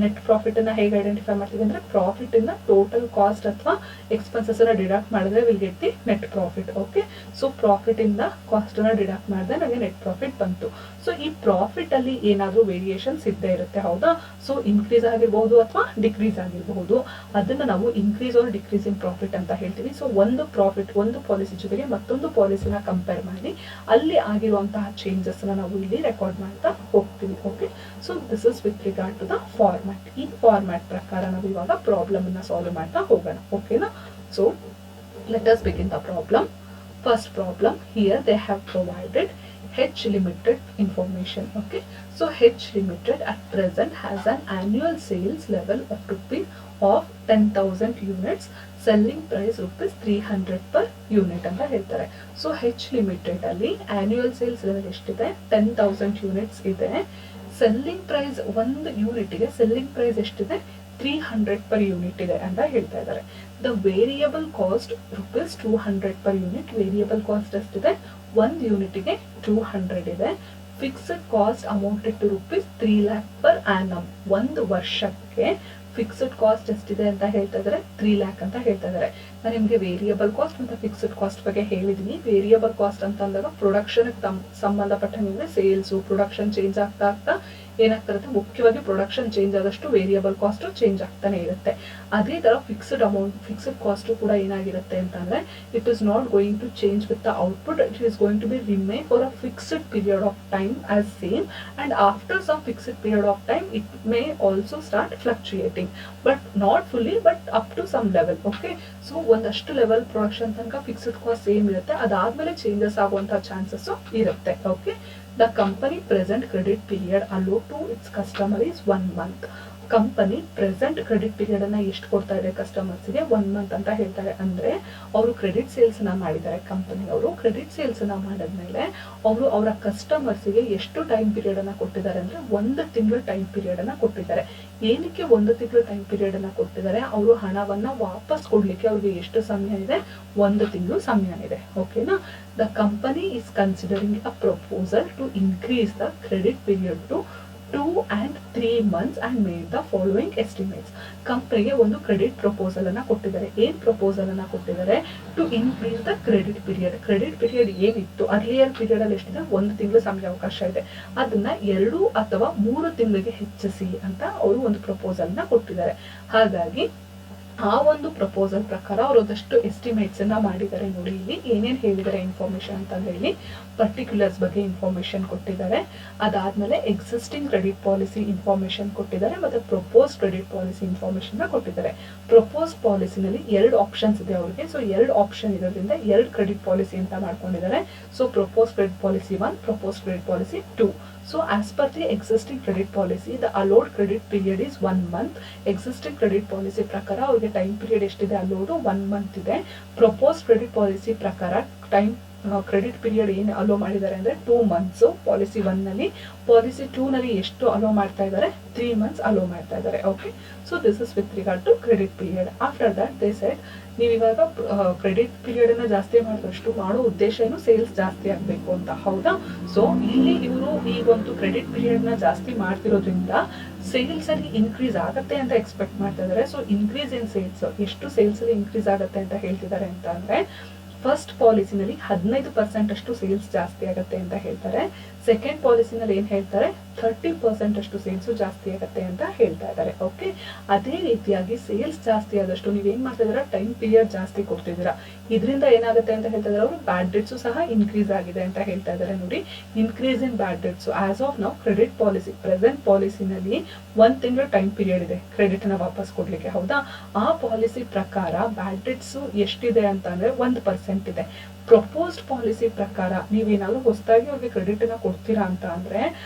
ನೆಟ್ ಪ್ರಾಫಿಟ್ ಅನ್ನ ಹೇಗೆ ಐಡೆಂಟಿಫೈ ಮಾಡ್ತೀವಿ ಅಂದ್ರೆ ಪ್ರಾಫಿಟ್ ಇಂದ ಟೋಟಲ್ ಕಾಸ್ಟ್ ಅಥವಾ ಎಕ್ಸ್ಪೆನ್ಸಸ್ ಅನ್ನ ಡಿಡಕ್ಟ್ ಮಾಡಿದ್ರೆ will get the net profit. Okay. So profit ಇಂದ ಕಾಸ್ಟ್ ಅನ್ನ ಡಿಡಕ್ಟ್ ಮಾಡಿದ್ರೆ ನನಗೆ ನೆಟ್ ಪ್ರಾಫಿಟ್ ಬಂತು. ಸೊ ಈ ಪ್ರಾಫಿಟ್ ಅಲ್ಲಿ ಏನಾದ್ರೂ ವೇರಿಯೇಷನ್ಸ್ ಇದ್ದೇ ಇರುತ್ತೆ, ಹೌದಾ. ಸೊ ಇನ್ಕ್ರೀಸ್ ಆಗಿರಬಹುದು ಅಥವಾ ಡಿಕ್ರೀಸ್ ಆಗಿರಬಹುದು, ಅದನ್ನ ನಾವು increase R decrease in profit ಅಂತ ಹೇಳ್ತೀವಿ. ಸೊ ಒಂದು ಪ್ರಾಫಿಟ್ ಒಂದು ಪಾಲಿಸಿ ಜೊತೆಗೆ ಮತ್ತೊಂದು ಪಾಲಿಸಿನ ಕಂಪೇರ್ ಮಾಡಿ ಅಲ್ಲಿ ಆಗಿರುವಂತಹ ಚೇಂಜಸ್ ನಾವು ಇಲ್ಲಿ ರೆಕಾರ್ಡ್ ಮಾಡ್ತಾ ಹೋಗ್ತೀವಿ. Okay. So this is with regard to the format. ಈ ಫಾರ್ಮ್ಯಾಟ್ ಪ್ರಕಾರ ನಾವು ಇವಾಗ ಪ್ರಾಬ್ಲಮ್ ಅನ್ನ ಸಾಲ್ವ್ ಮಾಡ್ತಾ ಹೋಗೋಣ. ಓಕೆನಾ. So let us begin the problem. First problem, here they have provided H Limited information. Okay. So H Limited at present has an annual sales level of 10,000 units, selling price rupees 300 per unit ಅಂತ ಹೇಳ್ತಾರೆ. ಸೊ H Limited ಅಲ್ಲಿ ಆನ್ಯುವಲ್ ಸೇಲ್ಸ್ ಲೆವೆಲ್ ಎಷ್ಟಿದೆ, 10,000 ಯೂನಿಟ್ಸ್ ಇದೆ. ಸೆಲ್ಲಿಂಗ್ ಪ್ರೈಸ್ ಒಂದು ಯೂನಿಟ್ಗೆ ಸೆಲ್ಲಿಂಗ್ ಪ್ರೈಸ್ ಎಷ್ಟಿದೆ, 300 per ಯೂನಿಟ್ ಇದೆ ಅಂತ ಹೇಳ್ತಾ ಇದ್ದಾರೆ. The variable cost rupees 200 per unit. Variable cost ಎಷ್ಟಿದೆ, ಒಂದು ಯೂನಿಟ್ಗೆ 200 ಇದೆ. Fixed cost amounted to rupees 3 lakh per annum. ಒಂದು ವರ್ಷಕ್ಕೆ ಫಿಕ್ಸ್ಡ್ ಕಾಸ್ಟ್ ಎಷ್ಟಿದೆ ಅಂತ ಹೇಳ್ತಾ ಇದ್ದಾರೆ, 3 lakh ಅಂತ ಹೇಳ್ತಾ ಇದ್ದಾರೆ. ನಾನು ನಿಮ್ಗೆ ವೇರಿಯಬಲ್ ಕಾಸ್ಟ್ ಮತ್ತೆ ಫಿಕ್ಸ್ಡ್ ಕಾಸ್ಟ್ ಬಗ್ಗೆ ಹೇಳಿದೀನಿ. ವೇರಿಯಬಲ್ ಕಾಸ್ಟ್ ಅಂತ ಅಂದಾಗ ಪ್ರೊಡಕ್ಷನ್ ಸಂಬಂಧಪಟ್ಟಂಗೆ ಸೇಲ್ಸ್ ಪ್ರೊಡಕ್ಷನ್ ಚೇಂಜ್ ಆಗ್ತಾ ಆಗ್ತಾ ಏನಾಗ್ತಾ ಇರುತ್ತೆ, ಮುಖ್ಯವಾಗಿ ಪ್ರೊಡಕ್ಷನ್ ಚೇಂಜ್ ಆದಷ್ಟು ವೇರಿಯಬಲ್ ಕಾಸ್ಟ್ ಚೇಂಜ್ ಆಗ್ತಾನೆ ಇರುತ್ತೆ. ಅದೇ ತರ ಫಿಕ್ಸ್ಡ್ ಅಮೌಂಟ್ ಫಿಕ್ಸ್ಡ್ ಕಾಸ್ಟ್ ಕೂಡ ಏನಾಗಿರುತ್ತೆ ಅಂತಂದ್ರೆ it is not going to change with the output, it is going to be remain for a fixed period of time as same, and after some fixed period of time it may also start fluctuating, but not fully, but up to some level. Okay. So ಒಂದಷ್ಟು ಲೆವೆಲ್ ಪ್ರೊಡಕ್ಷನ್ ತನಕ ಫಿಕ್ಸ್ಡ್ ಕಾಸ್ಟ್ ಸೇಮ್ ಇರುತ್ತೆ, ಅದಾದ್ಮೇಲೆ ಚೇಂಜಸ್ ಆಗುವಂತಹ ಚಾನ್ಸಸ್ ಇರುತ್ತೆ. Okay. The company present credit period allowed to its customer is 1 month. Company present credit period ಅನ್ನ ಎಷ್ಟು ಕೊಡ್ತಾ ಇದೆ ಕಸ್ಟಮರ್ಸ್ಗೆ, 1 month ಅಂತ ಹೇಳ್ತಾರೆ. ಅಂದ್ರೆ ಅವರು ಕ್ರೆಡಿಟ್ ಸೇಲ್ಸ್ ನ ಮಾಡಿದ್ದಾರೆ, ಕಂಪನಿ ಅವರು ಕ್ರೆಡಿಟ್ ಸೇಲ್ಸ್ ನ ಮಾಡಿದ್ಮೇಲೆ ಅವರು ಅವರ ಕಸ್ಟಮರ್ಸ್ಗೆ ಎಷ್ಟು ಟೈಮ್ ಪೀರಿಯಡ್ ಅನ್ನ ಕೊಟ್ಟಿದ್ದಾರೆ ಅಂದ್ರೆ 1 ತಿಂಗಳು ಟೈಮ್ ಪೀರಿಯಡ್ ಅನ್ನ ಕೊಟ್ಟಿದ್ದಾರೆ. ಏನಕ್ಕೆ 1 ತಿಂಗಳು ಟೈಮ್ ಪೀರಿಯಡ್ ಅನ್ನ ಕೊಟ್ಟಿದ್ದಾರೆ, ಅವರು ಹಣವನ್ನ ವಾಪಸ್ ಕೊಡ್ಲಿಕ್ಕೆ ಅವ್ರಿಗೆ ಎಷ್ಟು ಸಮಯ ಇದೆ, 1 ತಿಂಗಳು ಸಮಯ ಇದೆ. ಓಕೆನಾ. The company is considering a proposal to increase the credit period to 2 and 3 months and made the following estimates. ಕಂಪನಿಗೆ ಒಂದು ಕ್ರೆಡಿಟ್ ಪ್ರಪೋಸಲ್ ಅನ್ನ ಕೊಟ್ಟಿದ್ದಾರೆ. ಏನ್ ಪ್ರಪೋಸಲ್ ಅನ್ನ ಕೊಟ್ಟಿದ್ದಾರೆ, to increase the credit period. Credit period ಏನಿತ್ತು ಅರ್ಲಿಯರ್ ಪೀರಿಯಡ್ ಅಲ್ಲಿ ಎಷ್ಟಿದೆ, 1 ತಿಂಗಳು ಸಮಯ ಅವಕಾಶ ಇದೆ, ಅದನ್ನ 2 ಅಥವಾ 3 ತಿಂಗಳಿಗೆ ಹೆಚ್ಚಿಸಿ ಅಂತ ಅವರು ಒಂದು ಪ್ರಪೋಸಲ್ ನ ಕೊಟ್ಟಿದ್ದಾರೆ. ಹಾಗಾಗಿ ಆ ಒಂದು ಪ್ರಪೋಸಲ್ ಪ್ರಕಾರ ಅವರು ಒಂದಷ್ಟು ಎಸ್ಟಿಮೇಟ್ಸ್ ಅನ್ನ ಮಾಡಿದ್ದಾರೆ. ನೋಡಿ ಇಲ್ಲಿ ಏನೇನ್ ಹೇಳಿದ್ದಾರೆ ಇನ್ಫಾರ್ಮೇಶನ್ ಅಂತ ಹೇಳಿ ಪರ್ಟಿಕ್ಯುಲರ್ಸ್ ಬಗ್ಗೆ ಇನ್ಫಾರ್ಮೇಶನ್ ಕೊಟ್ಟಿದ್ದಾರೆ. ಅದಾದ್ಮೇಲೆ ಎಕ್ಸಿಸ್ಟಿಂಗ್ ಕ್ರೆಡಿಟ್ ಪಾಲಿಸಿ ಇನ್ಫಾರ್ಮೇಶನ್ ಕೊಟ್ಟಿದ್ದಾರೆ ಮತ್ತೆ ಪ್ರಪೋಸ್ ಕ್ರೆಡಿಟ್ ಪಾಲಿಸಿ ಇನ್ಫಾರ್ಮೇಶನ್ ಕೊಟ್ಟಿದ್ದಾರೆ. ಪ್ರಪೋಸ್ ಪಾಲಿಸಿನಲ್ಲಿ 2 ಆಪ್ಷನ್ಸ್ ಇದೆ ಅವರಿಗೆ. ಸೊ 2 ಆಪ್ಷನ್ ಇರೋದ್ರಿಂದ 2 ಕ್ರೆಡಿಟ್ ಪಾಲಿಸಿ ಅಂತ ಮಾಡ್ಕೊಂಡಿದ್ದಾರೆ. So propose credit policy 1, propose credit policy 2. So as per the existing credit policy, the allowed credit period is 1 month. Existing credit policy ಪ್ರಕಾರ ಅವರಿಗೆ ಟೈಮ್ ಪೀರಿಯಡ್ ಎಷ್ಟಿದೆ ಅಲೋಡ್ 1 ಮಂತ್ ಇದೆ. ಪ್ರಪೋಸ್ ಕ್ರೆಡಿಟ್ ಪಾಲಿಸಿ ಪ್ರಕಾರ ಟೈಮ್ ಕ್ರೆಡಿಟ್ ಪೀರಿಯಡ್ ಏನು ಅಲೋ ಮಾಡಿದ್ದಾರೆ ಅಂದ್ರೆ 2 ಮಂತ್ಸ್ ಪಾಲಿಸಿ 1 ನಲ್ಲಿ. ಪಾಲಿಸಿ 2 ನಲ್ಲಿ ಎಷ್ಟು ಅಲೋ ಮಾಡ್ತಾ ಇದ್ದಾರೆ 3 ಮಂತ್ಸ್ ಅಲೋ ಮಾಡ್ತಾ ಇದ್ದಾರೆ. Okay, so this is with regard to credit period. After that they said ನೀವು ಇವಾಗ ಕ್ರೆಡಿಟ್ ಪೀರಿಯಡ್ ಅನ್ನ ಜಾಸ್ತಿ ಮಾಡಿದಷ್ಟು ಮಾಡೋ ಉದ್ದೇಶ ಏನು ಸೇಲ್ಸ್ ಜಾಸ್ತಿ ಆಗ್ಬೇಕು ಅಂತ, ಹೌದಾ? ಸೊ ಇಲ್ಲಿ ಇವರು ಈ ಒಂದು ಕ್ರೆಡಿಟ್ ಪೀರಿಯಡ್ ನ ಜಾಸ್ತಿ ಮಾಡ್ತಿರೋದ್ರಿಂದ ಸೇಲ್ಸ್ ಅಲ್ಲಿ ಇನ್ಕ್ರೀಸ್ ಆಗತ್ತೆ ಅಂತ ಎಕ್ಸ್ಪೆಕ್ಟ್ ಮಾಡ್ತಾ ಇದ್ದಾರೆ. ಸೊ ಇನ್ಕ್ರೀಸ್ ಇನ್ ಸೇಲ್ಸ್, ಎಷ್ಟು ಸೇಲ್ಸ್ ಅಲ್ಲಿ ಇನ್ಕ್ರೀಸ್ ಆಗತ್ತೆ ಅಂತ ಹೇಳ್ತಿದ್ದಾರೆ ಅಂತ ಅಂದ್ರೆ ಫಸ್ಟ್ ಪಾಲಿಸಿನಲ್ಲಿ 15% ಅಷ್ಟು ಸೇಲ್ಸ್ ಜಾಸ್ತಿ ಆಗುತ್ತೆ ಅಂತ ಹೇಳ್ತಾರೆ. ಸೆಕೆಂಡ್ ಪಾಲಿಸಿನಲ್ಲಿ ಏನ್ ಹೇಳ್ತಾರೆ 30% ಅಷ್ಟು ಸೇಲ್ಸ್ ಜಾಸ್ತಿ ಆಗುತ್ತೆ ಅಂತ ಹೇಳ್ತಾ ಇದ್ದಾರೆ. ಓಕೆ, ಅದೇ ರೀತಿಯಾಗಿ ಸೇಲ್ಸ್ ಜಾಸ್ತಿ ಆದಷ್ಟು ನೀವೇನ್ ಮಾಡ್ತಾ ಇದೀರಾ ಟೈಮ್ ಪೀರಿಯಡ್ ಜಾಸ್ತಿ ಕೊಡ್ತಿದ್ದೀರಾ. ಇದರಿಂದ ಏನಾಗುತ್ತೆ ಅಂತ ಹೇಳ್ತಾ ಇದ್ದಾರೆ ಅವರು ಬ್ಯಾಡ್ ಡೆಟ್ಸ್ ಸಹ ಇನ್ಕ್ರೀಸ್ ಆಗಿದೆ ಅಂತ ಹೇಳ್ತಾ ಇದ್ದಾರೆ. ನೋಡಿ, increase in bad debts as of ನಾವು ಕ್ರೆಡಿಟ್ ಪಾಲಿಸಿ ಪ್ರೆಸೆಂಟ್ ಪಾಲಿಸಿನಲ್ಲಿ 1 ತಿಂಗಳು ಟೈಮ್ ಪೀರಿಯಡ್ ಇದೆ ಕ್ರೆಡಿಟ್ ನ ವಾಪಸ್ ಕೊಡ್ಲಿಕ್ಕೆ, ಹೌದಾ? ಆ ಪಾಲಿಸಿ ಪ್ರಕಾರ ಬ್ಯಾಡ್ ಡೆಟ್ಸ್ ಎಷ್ಟಿದೆ ಅಂತ ಅಂದ್ರೆ 1% ಇದೆ. ಪ್ರಪೋಸ್ಡ್ ಪಾಲಿಸಿ ಪ್ರಕಾರ ನೀವೇನಾದ್ರೂ ಹೊಸದಾಗಿ ಅವ್ರಿಗೆ ಕ್ರೆಡಿಟ್ ನ ಕೊಡ್ತೀರಾ ಅಂತ ಅಂದ್ರೆ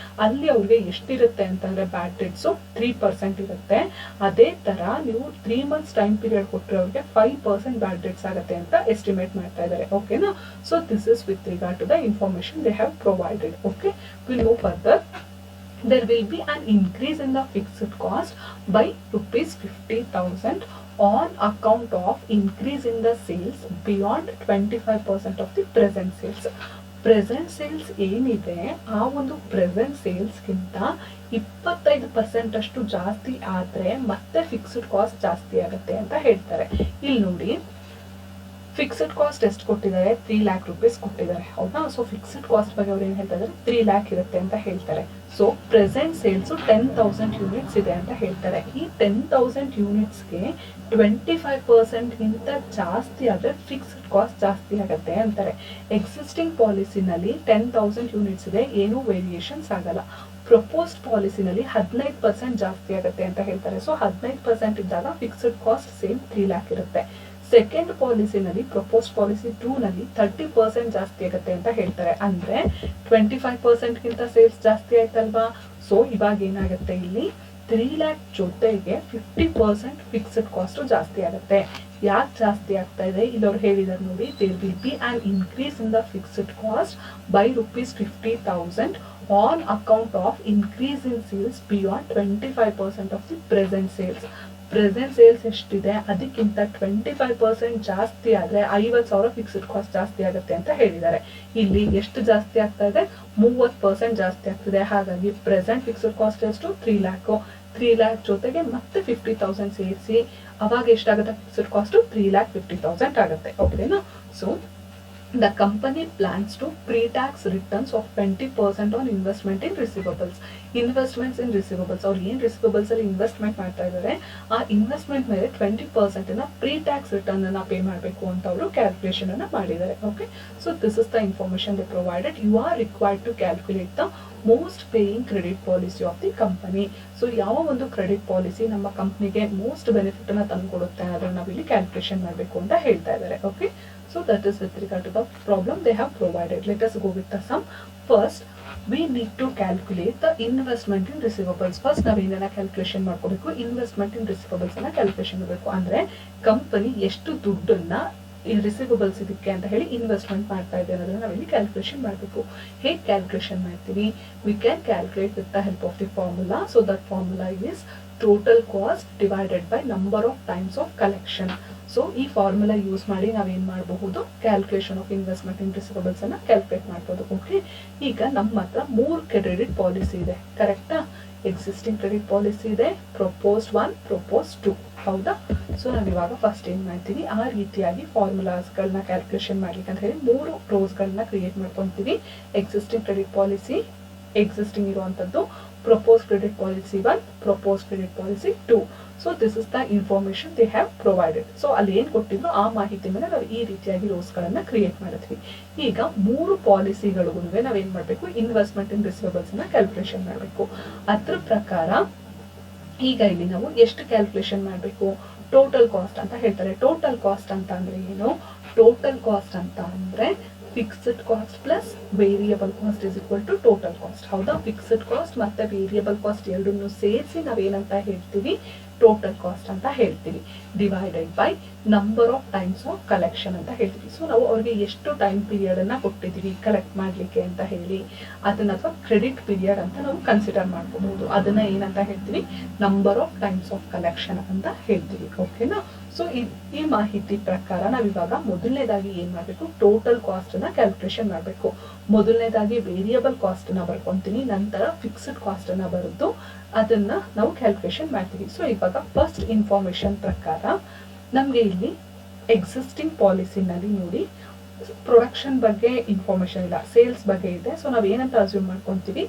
ಅಲ್ಲಿ ಅವ್ರಿಗೆ ಎಷ್ಟಿರುತ್ತೆ ಅಂತಂದ್ರೆ ಬ್ಯಾಡ್ ಡೆಟ್ಸ್ 3% ಇರುತ್ತೆ. ಅದೇ ತರ ನೀವು 3 ಮಂತ್ಸ್ ಟೈಮ್ ಪೀರಿಯಡ್ ಕೊಟ್ಟರೆ ಅವ್ರಿಗೆ 5% ಬ್ಯಾಡ್ ಡೆಟ್ಸ್ ಆಗುತ್ತೆ ಅಂತ ಎಸ್ಟಿಮೇಟ್ ಮಾಡ್ತಾ ಇದ್ದಾರೆ. ಓಕೆನಾ? So this is with regard to the information they have provided. Okay, will move further. There will be an increase in the fixed cost by rupees 50,000 on account of increase in the sales beyond 25% of the present sales. Present sales ಏನಿದೆ ಆ ಒಂದು ಪ್ರೆಸೆಂಟ್ ಸೇಲ್ಸ್ಗಿಂತ 25% ಅಷ್ಟು ಜಾಸ್ತಿ ಆದ್ರೆ ಮತ್ತೆ ಫಿಕ್ಸ್ಡ್ ಕಾಸ್ಟ್ ಜಾಸ್ತಿ ಆಗುತ್ತೆ ಅಂತ ಹೇಳ್ತಾರೆ. ಇಲ್ಲಿ ನೋಡಿ, ಫಿಕ್ಸ್ಡ್ ಕಾಸ್ಟ್ ಎಷ್ಟು ಕೊಟ್ಟಿದ್ದಾರೆ 3 lakh rupees ಕೊಟ್ಟಿದ್ದಾರೆ, ಹೌದಾ? ಸೊ ಫಿಕ್ಸ್ಡ್ ಕಾಸ್ಟ್ ಬಗ್ಗೆ ಅವ್ರು ಏನ್ ಹೇಳ್ತಾ ಇದ್ದಾರೆ 3 lakh ಇರುತ್ತೆ ಅಂತ ಹೇಳ್ತಾರೆ. ಸೊ ಪ್ರೆಸೆಂಟ್ ಸೇಲ್ಸ್ 10,000 ಯೂನಿಟ್ಸ್ ಇದೆ ಅಂತ ಹೇಳ್ತಾರೆ. ಈ 10,000 ಯೂನಿಟ್ಸ್ಗೆ 25% ಗಿಂತ ಜಾಸ್ತಿ ಆದ್ರೆ ಫಿಕ್ಸ್ಡ್ ಕಾಸ್ಟ್ ಜಾಸ್ತಿ ಆಗುತ್ತೆ ಅಂತಾರೆ. ಎಕ್ಸಿಸ್ಟಿಂಗ್ ಪಾಲಿಸಿನಲ್ಲಿ 10,000 ಯೂನಿಟ್ಸ್ ಇದೆ, ಏನು ವೇರಿಯೇಷನ್ಸ್ ಆಗಲ್ಲ. ಪ್ರಪೋಸ್ಡ್ ಪಾಲಿಸಿನಲ್ಲಿ 15% ಜಾಸ್ತಿ ಆಗುತ್ತೆ ಅಂತ ಹೇಳ್ತಾರೆ. ಸೊ 15% ಇದ್ದಾಗ ಫಿಕ್ಸ್ಡ್ ಕಾಸ್ಟ್ ಸೇಮ್ 3 lakh ಇರುತ್ತೆ. ಸೆಕೆಂಡ್ ಪಾಲಿಸಿನಲ್ಲಿ ಪ್ರಪೋಸ್ ಪಾಲಿಸಿ 2 ನಲ್ಲಿ 30% ಜಾಸ್ತಿ ಆಗುತ್ತೆ ಅಂತ ಹೇಳ್ತಾರೆ. ಅಂದ್ರೆ 25% ಗಿಂತ ಸೇಲ್ಸ್ ಜಾಸ್ತಿ ಆಯ್ತಲ್ವಾ? ಸೊ ಇವಾಗ ಏನಾಗುತ್ತೆ ಇಲ್ಲಿ 3 lakh ಜೊತೆಗೆ 50% ಫಿಕ್ಸ್ಡ್ ಕಾಸ್ಟ್ ಜಾಸ್ತಿ ಆಗುತ್ತೆ. ಯಾಕೆ ಜಾಸ್ತಿ ಆಗ್ತಾ ಇದೆ ಇಲ್ಲಿ ಅವ್ರು ಹೇಳಿದಾರೆ ನೋಡಿ, there will be an increase in the fixed cost by rupees 50,000 on account of increase in sales beyond 25% of the present sales. Present sales ಎಷ್ಟಿದೆ ಅದಕ್ಕಿಂತ 25% ಜಾಸ್ತಿ ಆದ್ರೆ 50,000 ಫಿಕ್ಸ್ಡ್ ಕಾಸ್ಟ್ ಜಾಸ್ತಿ ಆಗುತ್ತೆ ಅಂತ ಹೇಳಿದ್ದಾರೆ. ಇಲ್ಲಿ ಎಷ್ಟು ಜಾಸ್ತಿ ಆಗ್ತಾ ಇದೆ 30% ಜಾಸ್ತಿ ಆಗ್ತಿದೆ. ಹಾಗಾಗಿ ಪ್ರೆಸೆಂಟ್ ಫಿಕ್ಸ್ಡ್ ಕಾಸ್ಟ್ ಎಷ್ಟು 3 lakh. 3 lakh ಜೊತೆಗೆ ಮತ್ತೆ 50,000 ಸೇರಿಸಿ ಅವಾಗ ಎಷ್ಟಾಗುತ್ತೆ ಫಿಕ್ಸ್ಡ್ ಕಾಸ್ಟ್ 3,50,000 ಆಗುತ್ತೆ. ಓಕೆನಾ? So the company plans to pre-tax returns of 20% on investment in receivables. Investments in receivables, ಅವ್ರು ಏನ್ ರಿಸೀವಬಲ್ಸ್ ಅಲ್ಲಿ ಇನ್ವೆಸ್ಟ್ಮೆಂಟ್ ಮಾಡ್ತಾ ಇದ್ದಾರೆ ಆ ಇನ್ವೆಸ್ಟ್ಮೆಂಟ್ ಮೇಲೆ 20% ಅನ್ನ ಪ್ರೀ-ಟ್ಯಾಕ್ಸ್ ರಿಟರ್ನ್ ಅನ್ನ ಪೇ ಮಾಡಬೇಕು ಅಂತ ಅವರು ಕ್ಯಾಲ್ಕುಲೇಷನ್ ಅನ್ನ ಮಾಡಿದ್ದಾರೆ. Okay, so this is the information they provided. You are required to calculate the most paying credit policy of the company. So ಯಾವ ಒಂದು ಕ್ರೆಡಿಟ್ ಪಾಲಿಸಿ ನಮ್ಮ ಕಂಪ್ನಿಗೆ ಮೋಸ್ಟ್ ಬೆನಿಫಿಟ್ ಅನ್ನ ತಂದ್ಕೊಡುತ್ತೆ ಅದನ್ನ ನಾವಿಲ್ಲಿ ಕ್ಯಾಲ್ಕುಲೇಷನ್ ಮಾಡಬೇಕು ಅಂತ ಹೇಳ್ತಾ ಇದ್ದಾರೆ. Okay, so that is with regard to the problem they have provided. Let us go with the sum. First we need to calculate the investment in receivables. First ನಾವು ಏನನ್ನ ಕ್ಯಾಲ್ಕುಲೇಷನ್ ಮಾಡ್ಕೋಬೇಕು, ಇನ್ವೆಸ್ಟ್ಮೆಂಟ್ ಇನ್ ರಿಸೀವಬಲ್ಸ್ ಅನ್ನ ಕ್ಯಾಲ್ಕುಲೇಷನ್ ಮಾಡಬೇಕು. ಅಂದ್ರೆ ಕಂಪನಿ ಎಷ್ಟು ದುಡ್ಡನ್ನ ಈ ರಿಸೀವಬಲ್ಸ್ ಇದಕ್ಕೆ ಅಂತ ಹೇಳಿ ಇನ್ವೆಸ್ಟ್ಮೆಂಟ್ ಮಾಡ್ತಾ ಇದೆ ಅನ್ನೋದನ್ನ ನಾವಿಲ್ಲಿ ಕ್ಯಾಲ್ಕುಲೇಷನ್ ಮಾಡಬೇಕು. ಹೇಗೆ ಕ್ಯಾಲ್ಕುಲೇಷನ್ ಮಾಡ್ತೀವಿ? We can calculate with the help of the formula. So that formula is total cost divided by number of times of collection. So ಈ ಫಾರ್ಮುಲಾ ಯೂಸ್ ಮಾಡಿ ನಾವೇನ್ ಮಾಡಬಹುದು, calculation of investment in receivables ಅನ್ನ ಕ್ಯಾಲ್ಕುಲೇಟ್ ಮಾಡಬಹುದು. ಓಕೆ, ಈಗ ನಮ್ಮ ಹತ್ರ 3 ಕ್ರೆಡಿಟ್ ಪಾಲಿಸಿ ಇದೆ, ಕರೆಕ್ಟಾ? ಎಕ್ಸಿಸ್ಟಿಂಗ್ ಕ್ರೆಡಿಟ್ ಪಾಲಿಸಿ ಇದೆ, ಪ್ರಪೋಸ್ಡ್ 1, ಪ್ರಪೋಸ್ಡ್ 2, ಹೌದಾ? ಸೊ ನಾವ್ ಇವಾಗ ಫಸ್ಟ್ ಏನ್ ಮಾಡ್ತೀವಿ, ಆ ರೀತಿಯಾಗಿ ಫಾರ್ಮುಲಾಸ್ ಗಳನ್ನ ಕ್ಯಾಲ್ಕುಲೇಷನ್ ಮಾಡ್ಲಿಕ್ಕೆ ಅಂತ ಹೇಳಿ 3 ರೋಸ್ ಗಳನ್ನ ಕ್ರಿಯೇಟ್ ಮಾಡ್ಕೊಂತೀವಿ. ಎಕ್ಸಿಸ್ಟಿಂಗ್ ಕ್ರೆಡಿಟ್ ಪಾಲಿಸಿ ಎಕ್ಸಿಸ್ಟಿಂಗ್ ಇರುವಂತದ್ದು, proposed credit policy 1, proposed credit policy 2. So this is the information they have provided. So ಅಲ್ಲಿ ಏನು ಕೊಟ್ಟಿದ್ರು ಆ ಮಾಹಿತಿ ಮೇಲೆ ನಾವು ಈ ರೀತಿಯಾಗಿ ರೋಸ್ಗಳನ್ನ ಕ್ರಿಯೇಟ್ ಮಾಡಿದ್ವಿ. ಈಗ 3 ಪಾಲಿಸಿಗಳಿಗೂ ನಾವೇನ್ ಮಾಡಬೇಕು, ಇನ್ವೆಸ್ಟ್ಮೆಂಟ್ ಇನ್ ರಿಸಿವಬಲ್ಸ್ ನ ಕ್ಯಾಲ್ಕುಲೇಷನ್ ಮಾಡಬೇಕು. ಅದ್ರ ಪ್ರಕಾರ ಈಗ ಇಲ್ಲಿ ನಾವು ಎಷ್ಟು ಕ್ಯಾಲ್ಕುಲೇಷನ್ ಮಾಡಬೇಕು, ಟೋಟಲ್ ಕಾಸ್ಟ್ ಅಂತ ಹೇಳ್ತಾರೆ. ಟೋಟಲ್ ಕಾಸ್ಟ್ ಅಂತ ಅಂದ್ರೆ ಏನು, ಟೋಟಲ್ ಕಾಸ್ಟ್ ಅಂತ ಅಂದ್ರೆ fixed cost plus variable cost is equal to total cost. ಹೌದಾ, ಫಿಕ್ಸ್ಡ್ ಕಾಸ್ಟ್ ಮತ್ತೆ ವೇರಿಯಬಲ್ ಕಾಸ್ಟ್ ಎರಡನ್ನು ಸೇರಿಸಿ ನಾವೇನಂತ ಹೇಳ್ತೀವಿ, ಟೋಟಲ್ ಕಾಸ್ಟ್ ಅಂತ ಹೇಳ್ತೀವಿ. Divided by number of times of collection ಅಂತ ಹೇಳ್ತೀವಿ. ಸೊ ನಾವು ಅವ್ರಿಗೆ ಎಷ್ಟು ಟೈಮ್ ಪೀರಿಯಡ್ ಅನ್ನ ಕೊಟ್ಟಿದೀವಿ ಕಲೆಕ್ಟ್ ಮಾಡ್ಲಿಕ್ಕೆ ಅಂತ ಹೇಳಿ ಅದನ್ನ, ಅಥವಾ ಕ್ರೆಡಿಟ್ ಪೀರಿಯಡ್ ಅಂತ ನಾವು ಕನ್ಸಿಡರ್ ಮಾಡ್ಕೋಬಹುದು. ಅದನ್ನ ಏನಂತ ಹೇಳ್ತೀವಿ, number of times of collection ಅಂತ ಹೇಳ್ತೀವಿ. ಓಕೆನಾ. ಸೊ ಈ ಮಾಹಿತಿ ಪ್ರಕಾರ ನಾವಿವಾಗ ಮೊದಲನೇದಾಗಿ ಏನ್ ಮಾಡ್ಬೇಕು, ಟೋಟಲ್ ಕಾಸ್ಟ್ ಅನ್ನ ಕ್ಯಾಲ್ಕುಲೇಷನ್ ಮಾಡ್ಬೇಕು. ಮೊದಲನೇದಾಗಿ ವೇರಿಯಬಲ್ ಕಾಸ್ಟ್ ಅನ್ನ ಬರ್ಕೊಂತೀನಿ, ನಂತರ ಫಿಕ್ಸ್ಡ್ ಕಾಸ್ಟ್ ಅನ್ನ ಬರೆದು ಅದನ್ನ ನಾವು ಕ್ಯಾಲ್ಕುಲೇಷನ್ ಮಾಡ್ತೀವಿ. ಸೊ ಇವಾಗ ಫಸ್ಟ್ ಇನ್ಫಾರ್ಮೇಶನ್ ಪ್ರಕಾರ ನಮ್ಗೆ ಇಲ್ಲಿ ಎಕ್ಸಿಸ್ಟಿಂಗ್ ಪಾಲಿಸಿನಲ್ಲಿ ನೋಡಿ ಪ್ರೊಡಕ್ಷನ್ ಬಗ್ಗೆ ಇನ್ಫಾರ್ಮೇಶನ್ ಇಲ್ಲ, ಸೇಲ್ಸ್ ಬಗ್ಗೆ ಇದೆ. ಸೊ ನಾವ್ ಏನಂತ ಅಸ್ಯೂಮ್ ಮಾಡ್ಕೊಂತೀವಿ,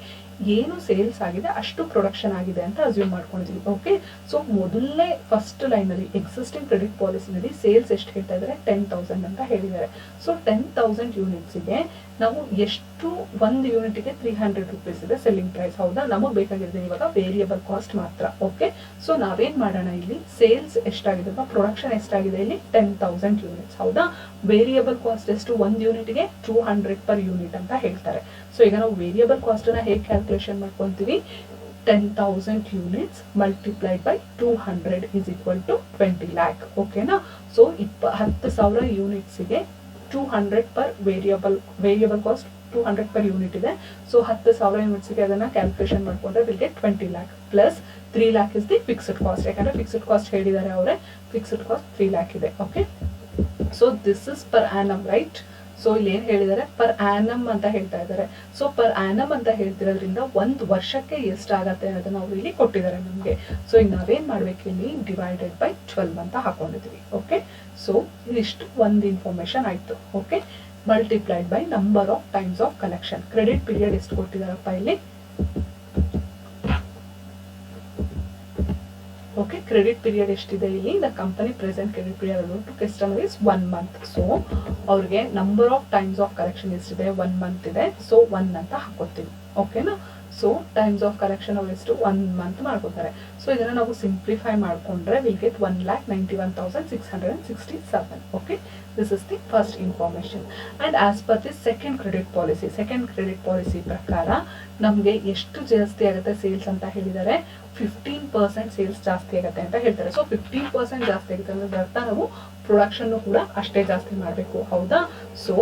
ಏನು ಸೇಲ್ಸ್ ಆಗಿದೆ ಅಷ್ಟು ಪ್ರೊಡಕ್ಷನ್ ಆಗಿದೆ ಅಂತ ಅಸ್ಯೂಮ್ ಮಾಡ್ಕೊಂಡಿದೀವಿ. ಓಕೆ. ಸೊ ಮೊದಲನೇ ಫಸ್ಟ್ ಲೈನ್ ಅಲ್ಲಿ ಎಕ್ಸಿಸ್ಟಿಂಗ್ ಕ್ರೆಡಿಟ್ ಪಾಲಿಸಿನಲ್ಲಿ ಸೇಲ್ಸ್ ಎಷ್ಟು ಹೇಳ್ತಾ ಇದ್ದಾರೆ, 10,000 ಅಂತ ಹೇಳಿದ್ದಾರೆ. ಸೊ 10,000 ಯೂನಿಟ್ಸ್ ಗೆ ನಾವು ಎಷ್ಟು, ಒಂದು ಯೂನಿಟ್ಗೆ 300 ರುಪೀಸ್ ಇದೆ ಸೆಲ್ಲಿಂಗ್ ಪ್ರೈಸ್. ಹೌದಾ, ನಮಗ್ ಬೇಕಾಗಿರೋದು ಇವಾಗ ವೇರಿಯಬಲ್ ಕಾಸ್ಟ್ ಮಾತ್ರ. ಓಕೆ. ಸೊ ನಾವೇನ್ ಮಾಡೋಣ, ಇಲ್ಲಿ ಸೇಲ್ಸ್ ಎಷ್ಟಾಗಿದೆ, ಪ್ರೊಡಕ್ಷನ್ ಎಷ್ಟಾಗಿದೆ, ಇಲ್ಲಿ 10,000 ಯೂನಿಟ್ಸ್. ಹೌದಾ, ವೇರಿಯಬಲ್ ಕಾಸ್ಟ್ ಎಷ್ಟು, ಒಂದು ಯೂನಿಟ್ಗೆ 200 ಪರ್ ಯೂನಿಟ್ ಅಂತ ಹೇಳ್ತಾರೆ. ಸೊ ಈಗ ನಾವು ವೇರಿಯಬಲ್ ಕಾಸ್ಟ್ ಅನ್ನ ಹೇಗೆ ಕ್ಯಾಲ್ಕುಲೇಷನ್ ಮಾಡ್ಕೊಂತೀವಿ, 10,000 units multiplied by 200 is equal to 20 lakh. ಓಕೆನಾ. ಸೊ 10,000 ಯೂನಿಟ್ಸ್ಗೆ 200 per variable cost 200 per unit ಇದೆ. ಸೊ 10,000 ಯೂನಿಟ್ಸ್ಗೆ ಅದನ್ನ ಕ್ಯಾಲ್ಕುಲೇಷನ್ ಮಾಡ್ಕೊಂಡ್ರೆ will get 20 lakh plus 3 lakh is the fixed cost. ಯಾಕಂದ್ರೆ ಫಿಕ್ಸ್ಡ್ ಕಾಸ್ಟ್ ಹೇಳಿದ್ದಾರೆ ಅವರೇ, ಫಿಕ್ಸ್ಡ್ ಕಾಸ್ಟ್ 3 lakh ಇದೆ. Okay. So this is per annum, right. So ಇಲ್ಲಿ ಏನ್ ಹೇಳಿದ್ದಾರೆ, ಪರ್ ಆನಮ್ ಅಂತ ಹೇಳ್ತಾ ಇದ್ದಾರೆ. ಸೊ ಪರ್ ಆನಮ್ ಅಂತ ಹೇಳ್ತಿರೋದ್ರಿಂದ ಒಂದು ವರ್ಷಕ್ಕೆ ಎಷ್ಟಾಗತ್ತೆ ಅನ್ನೋದನ್ನ ಅವ್ರು ಇಲ್ಲಿ ಕೊಟ್ಟಿದ್ದಾರೆ ನಮ್ಗೆ. ಸೊ ಈಗ ನಾವೇನ್ ಮಾಡ್ಬೇಕು, ಇಲ್ಲಿ ಡಿವೈಡೆಡ್ ಬೈ 12 ಅಂತ ಹಾಕೊಂಡಿದೀವಿ. ಓಕೆ. ಸೊ ಇದಿಷ್ಟು ಒಂದು ಇನ್ಫಾರ್ಮೇಶನ್ ಆಯ್ತು. Okay. Multiplied by number of times of collection. Credit period ಎಷ್ಟು ಕೊಟ್ಟಿದಾರಪ್ಪ ಇಲ್ಲಿ, ಓಕೆ. ಕ್ರೆಡಿಟ್ ಪೀರಿಯಡ್ ಎಷ್ಟಿದೆ ಇಲ್ಲಿ, the company present credit period to customer is 1 month. So ಅವ್ರಿಗೆ number of times of collection ಎಷ್ಟಿದೆ, 1 month ಇದೆ. ಸೊ 1 ಅಂತ ಹಾಕೋತೀವಿ. ಓಕೆನಾ. ಸೊ ಟೈಮ್ಸ್ ಆಫ್ ಕಲೆಕ್ಷನ್ ಅವ್ರು ಎಷ್ಟು, 1 month ಮಾಡ್ಕೋತಾರೆ. ಸೊ ಇದನ್ನ ನಾವು ಸಿಂಪ್ಲಿಫೈ ಮಾಡ್ಕೊಂಡ್ರೆ will get 1,91,667. Okay. This is the first information. And as per the second credit policy, second credit policy ಪ್ರಕಾರ ನಮ್ಗೆ ಎಷ್ಟು ಜಾಸ್ತಿ ಆಗುತ್ತೆ ಸೇಲ್ಸ್ ಅಂತ ಹೇಳಿದ್ದಾರೆ, 15% ಸೇಲ್ಸ್ ಜಾಸ್ತಿ ಆಗುತ್ತೆ ಅಂತ ಹೇಳ್ತಾರೆ. ಸೊ 15% ಜಾಸ್ತಿ ಆಗುತ್ತೆ ಅಂದ್ರೆ ಅರ್ಥ ನಾವು ಪ್ರೊಡಕ್ಷನ್ ಕೂಡ ಅಷ್ಟೇ ಜಾಸ್ತಿ ಮಾಡಬೇಕು. ಹೌದಾ. ಸೊ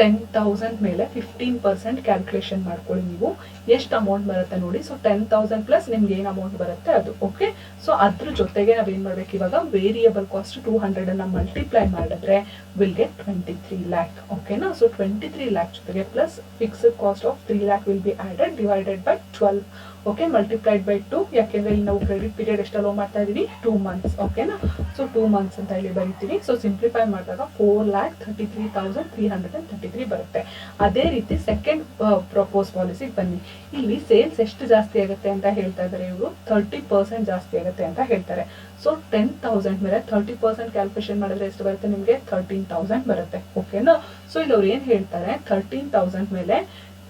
10,000 ಮೇಲೆ 15% ಕ್ಯಾಲ್ಕುಲೇಷನ್ ಮಾಡ್ಕೊಳ್ಳಿ ನೀವು, ಎಷ್ಟು ಅಮೌಂಟ್ ಬರುತ್ತೆ ನೋಡಿ. ಸೊ 10,000 ಪ್ಲಸ್ ನಿಮ್ಗೆ ಏನ್ ಅಮೌಂಟ್ ಬರುತ್ತೆ ಅದು. ಓಕೆ. ಸೊ ಅದ್ರ ಜೊತೆಗೆ ನಾವೇನ್ ಮಾಡ್ಬೇಕು, ಇವಾಗ ವೇರಿಯಬಲ್ ಕಾಸ್ಟ್ 200 ಅನ್ನ ಮಲ್ಟಿಪ್ಲೈ ಮಾಡಿದ್ರೆ ವಿಲ್ ಗೆಟ್ 23 lakh. ಓಕೆನಾ. ಸೊ 23 lakh ಜೊತೆಗೆ plus fixed cost of 3 lakh will be added divided by 12. Okay. Multiplied by 2, ಯಾಕೆಂದ್ರೆ ಇಲ್ಲಿ ನಾವು ಕ್ರೆಡಿಟ್ ಪೀರಿಯಡ್ ಎಷ್ಟು ಅಲೋ ಮಾಡ್ತಾ ಇದೀವಿ, 2 months. ಓಕೆನಾ. ಸೊ 2 months ಅಂತ ಇಲ್ಲಿ ಬರೀತೀವಿ. ಸೊ ಸಿಂಪ್ಲಿಫೈ ಮಾಡಿದಾಗ 4,33,333 ಬರುತ್ತೆ. ಅದೇ ರೀತಿ ಸೆಕೆಂಡ್ ಪ್ರಪೋಸ್ ಪಾಲಿಸಿಗೆ ಬನ್ನಿ. ಇಲ್ಲಿ ಸೇಲ್ಸ್ ಎಷ್ಟು ಜಾಸ್ತಿ ಆಗುತ್ತೆ ಅಂತ ಹೇಳ್ತಾ ಇದ್ದಾರೆ ಇವರು, 30% ಜಾಸ್ತಿ ಆಗುತ್ತೆ ಅಂತ ಹೇಳ್ತಾರೆ. ಸೊ 10,000 ಮೇಲೆ 30% ಕ್ಯಾಲ್ಕುಲೇಷನ್ ಮಾಡಿದ್ರೆ ಎಷ್ಟು ಬರುತ್ತೆ ನಿಮ್ಗೆ, 13,000 ಬರುತ್ತೆ. ಓಕೆನಾ. ಸೊ ಇಲ್ಲಿ ಅವ್ರು ಏನ್ ಹೇಳ್ತಾರೆ, 13,000 ಮೇಲೆ